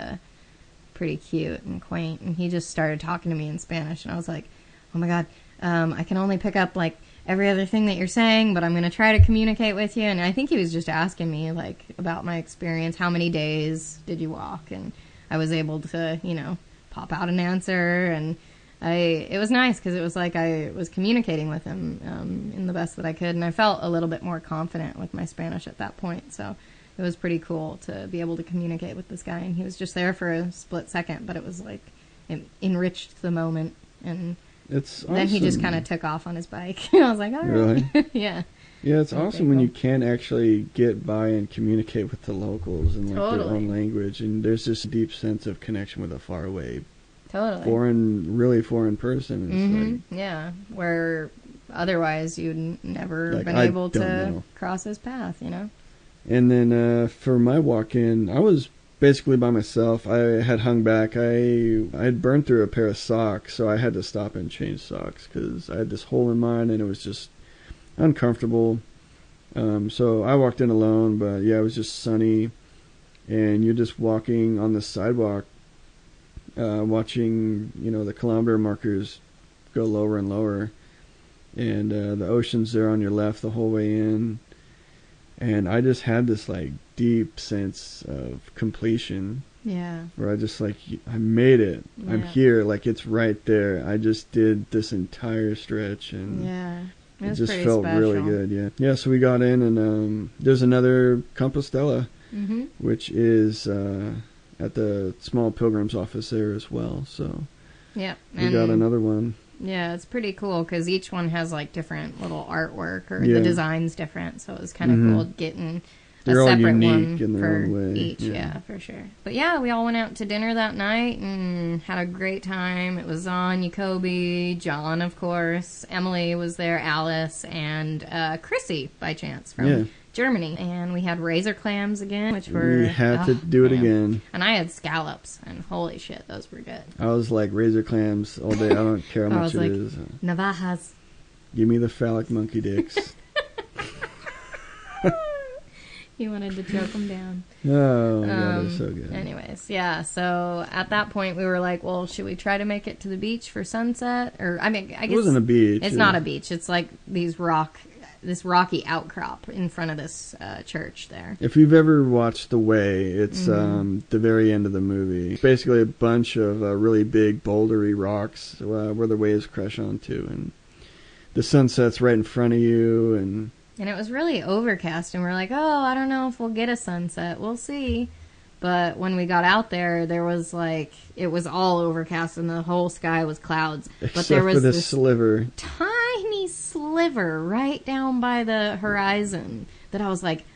cute and quaint, and he just started talking to me in Spanish, and I was like, oh my God, I can only pick up, like, every other thing that you're saying, but I'm going to try to communicate with you. And I think he was just asking me, like, about my experience. How many days did you walk? And I was able to, you know, pop out an answer. And it was nice because it was like I was communicating with him in the best that I could. And I felt a little bit more confident with my Spanish at that point. So it was pretty cool to be able to communicate with this guy. And he was just there for a split second, but it was like it enriched the moment. And it's awesome. Then he just kind of took off on his bike. I was like, all right. Really? Yeah. Yeah, it's awesome when you can actually get by and communicate with the locals in like their own language. And there's this deep sense of connection with a faraway, really foreign person. It's like, yeah, where otherwise you'd never been able to cross his path, you know? And then for my walk-in, I was basically by myself. I had hung back. I had burned through a pair of socks, so I had to stop and change socks because I had this hole in mine and it was just uncomfortable. So I walked in alone, but yeah, it was just sunny, and you're just walking on the sidewalk, watching, you know, the kilometer markers go lower and lower, and the ocean's there on your left the whole way in. And I just had this, like, deep sense of completion. Yeah. Where I just, like, I made it. Yeah. I'm here. Like, it's right there. I just did this entire stretch. And yeah. It just felt special. Really good, yeah. Yeah, so we got in, and there's another Compostela, which is at the small pilgrim's office there as well. So yeah, we got another one. Yeah, it's pretty cool because each one has like different little artwork, or the design's different, so it was kind of cool getting They're a all separate unique one in their for own way. each. Yeah, for sure. But yeah, we all went out to dinner that night and had a great time. It was on Jacoby, John, of course, Emily was there, Alice, and Chrissy by chance from Germany. And we had razor clams again, which were... We had to do it again. And I had scallops, and holy shit, those were good. I was like, razor clams all day. I don't care how much it is. Navajas. Give me the phallic monkey dicks. He wanted to choke them down. Oh, God, it's so good. Anyways, yeah, so at that point we were like, well, should we try to make it to the beach for sunset? Or, I mean, I guess... It wasn't a beach. It's not a beach. It's like this rocky outcrop in front of this church there. If you've ever watched The Way, it's the very end of the movie. It's basically a bunch of really big bouldery rocks where the waves crash onto, and the sunset's right in front of you, and it was really overcast, and we're like, oh, I don't know if we'll get a sunset. We'll see. But when we got out there, there was like, it was all overcast, and the whole sky was clouds. But there was this sliver. Tiny sliver right down by the horizon that I was like,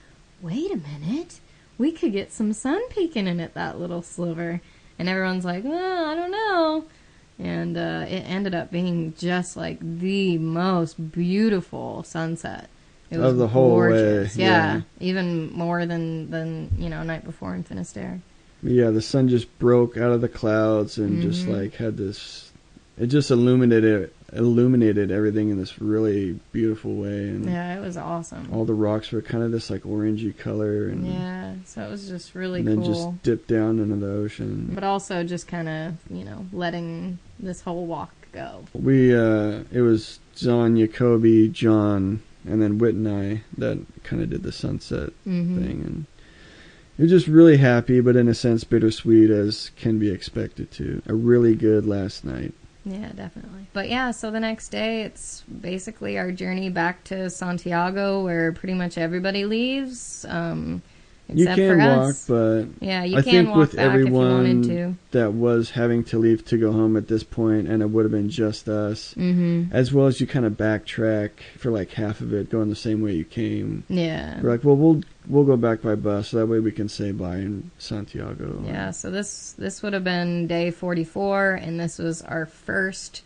wait a minute, we could get some sun peeking in at that little sliver. And everyone's like, oh, I don't know. And it ended up being just like the most beautiful sunset. It was of the whole gorgeous. way. Yeah, even more than night before in Finisterre. Yeah, the sun just broke out of the clouds and just like had this. It just illuminated everything in this really beautiful way. And yeah, it was awesome. All the rocks were kind of this like orangey color. And yeah, so it was just really cool. And then just dipped down into the ocean. But also just kind of letting this whole walk go. It was John, Jacoby, John, and then Whit and I that kind of did the sunset thing, and you're just really happy, but in a sense bittersweet, as can be expected to. A really good last night. Yeah, definitely. But yeah, so the next day, it's basically our journey back to Santiago, where pretty much everybody leaves, except you can for walk, us. but yeah, you I can think walk with back everyone if you wanted to. That was having to leave to go home at this point, and it would have been just us, as well as you kind of backtrack for like half of it, going the same way you came. Yeah. We're like, well, we'll go back by bus, so that way we can say bye in Santiago. Yeah, so this would have been day 44, and this was our first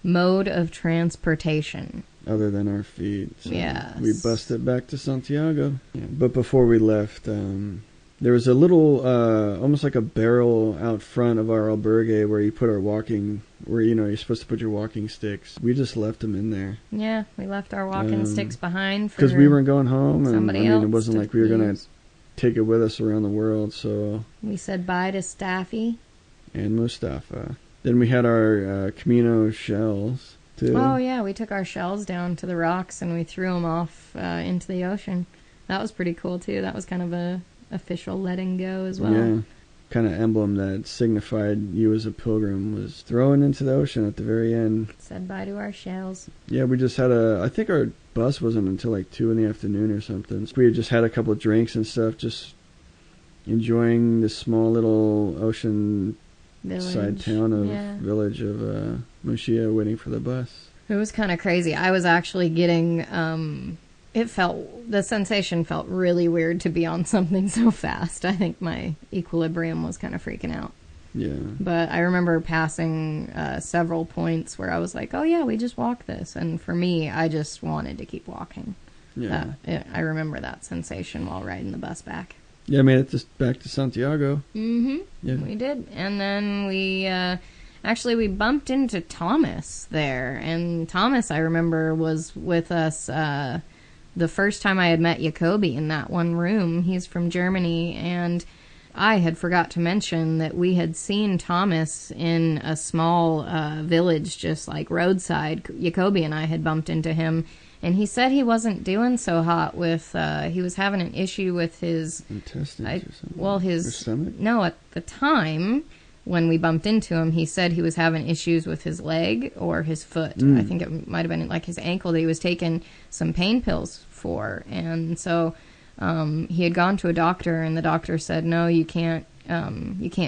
mode of transportation. Other than our feet. So yes. We busted back to Santiago. Yeah. But before we left, there was a little, almost like a barrel out front of our albergue where you put our you're supposed to put your walking sticks. We just left them in there. Yeah, we left our walking sticks behind because we weren't going home, and else it wasn't like we were going to take it with us around the world. So we said bye to Staffy and Mustafa. Then we had our Camino shells too. Oh, yeah, we took our shells down to the rocks and we threw them off into the ocean. That was pretty cool, too. That was kind of a official letting go as well. Yeah. Kind of emblem that signified you as a pilgrim was thrown into the ocean at the very end. Said bye to our shells. Yeah, we just had I think our bus wasn't until like 2 in the afternoon or something. So we had just had a couple of drinks and stuff, just enjoying this small little ocean side town of village of Mushia, waiting for the bus. It was kind of crazy. I was actually getting, the sensation felt really weird to be on something so fast. I think my equilibrium was kind of freaking out. Yeah. But I remember passing several points where I was like, oh yeah, we just walked this. And for me, I just wanted to keep walking. Yeah. I remember that sensation while riding the bus back. Yeah, I made it just back to Santiago. Mm-hmm. Yeah. We did. And then we bumped into Thomas there. And Thomas, I remember, was with us the first time I had met Jacoby in that one room. He's from Germany, and I had forgot to mention that we had seen Thomas in a small village just like roadside. Jacoby and I had bumped into him, and he said he wasn't doing so hot with, he was having an issue with his intestines or something. Well, his stomach? No, at the time when we bumped into him, he said he was having issues with his leg or his foot. I think it might have been like his ankle that he was taking some pain pills for. And so he had gone to a doctor, and the doctor said, no, you can't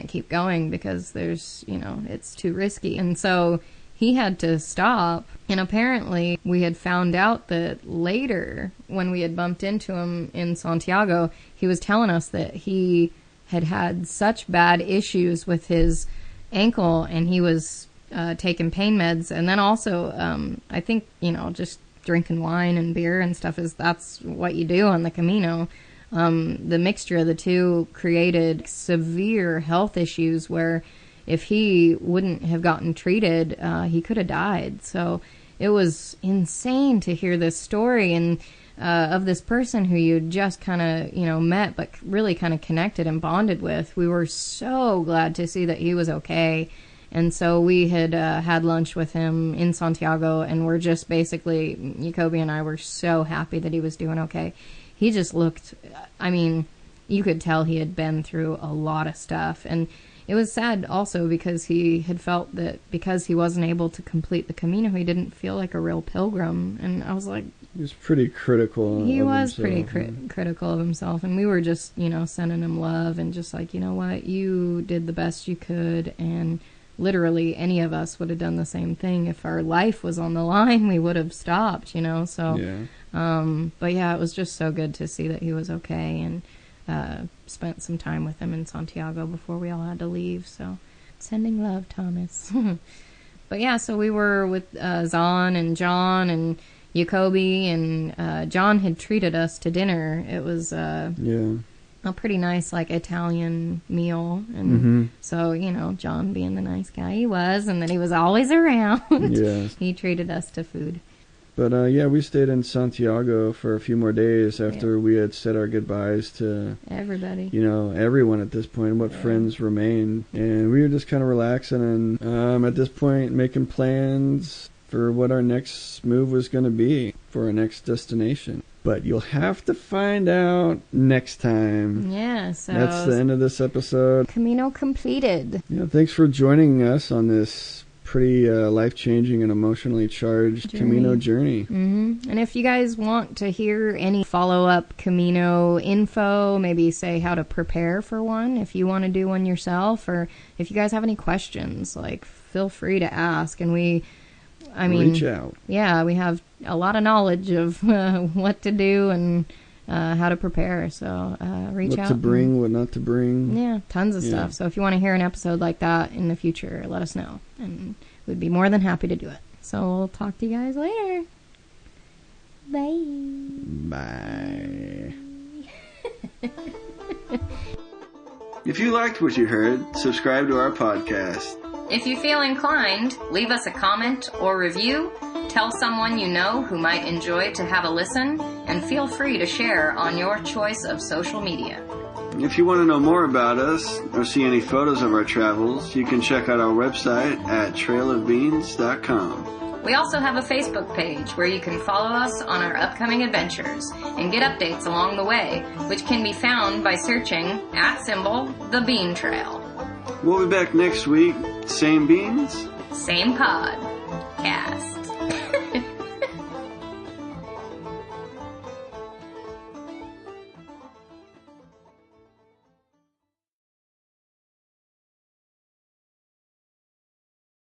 keep going because there's, it's too risky. And so he had to stop. And apparently we had found out that later, when we had bumped into him in Santiago, he was telling us that he had such bad issues with his ankle, and he was taking pain meds. And then also, I think, just drinking wine and beer and stuff that's what you do on the Camino. The mixture of the two created severe health issues where if he wouldn't have gotten treated, he could have died. So it was insane to hear this story and of this person who you just kind of, met, but really kind of connected and bonded with. We were so glad to see that he was okay. And so we had had lunch with him in Santiago, and we're just basically, Jacoby and I were so happy that he was doing okay. He just looked, you could tell he had been through a lot of stuff. And it was sad also because he had felt that because he wasn't able to complete the Camino, he didn't feel like a real pilgrim. And I was like... He was pretty critical He was himself, pretty critical of himself. And we were just, sending him love and just like, you know what, you did the best you could. And literally any of us would have done the same thing. If our life was on the line, we would have stopped, So, yeah. But yeah, it was just so good to see that he was okay, and spent some time with him in Santiago before we all had to leave. So, sending love, Thomas. But yeah, so we were with Zahn and John and Jacoby, and John had treated us to dinner. It was a pretty nice, like, Italian meal. And so, John being the nice guy he was, and that he was always around, he treated us to food. But, we stayed in Santiago for a few more days after we had said our goodbyes to... everybody. Everyone at this point, what friends remained. And we were just kind of relaxing and, at this point, making plans for what our next move was going to be for our next destination. But you'll have to find out next time. Yeah, so... That's the end of this episode. Camino completed. Yeah, thanks for joining us on this pretty life-changing and emotionally charged Camino journey. Mm-hmm. And if you guys want to hear any follow-up Camino info, maybe say how to prepare for one, if you want to do one yourself, or if you guys have any questions, like, feel free to ask. And reach out. Yeah, we have a lot of knowledge of what to do and how to prepare. So reach out. What to bring, what not to bring. Yeah, tons of stuff. So if you want to hear an episode like that in the future, let us know. And we'd be more than happy to do it. So we'll talk to you guys later. Bye. If you liked what you heard, subscribe to our podcast. If you feel inclined, leave us a comment or review, tell someone you know who might enjoy to have a listen, and feel free to share on your choice of social media. If you want to know more about us or see any photos of our travels, you can check out our website at trailofbeans.com. We also have a Facebook page where you can follow us on our upcoming adventures and get updates along the way, which can be found by searching @the Bean Trail. We'll be back next week. Same beans? Same podcast.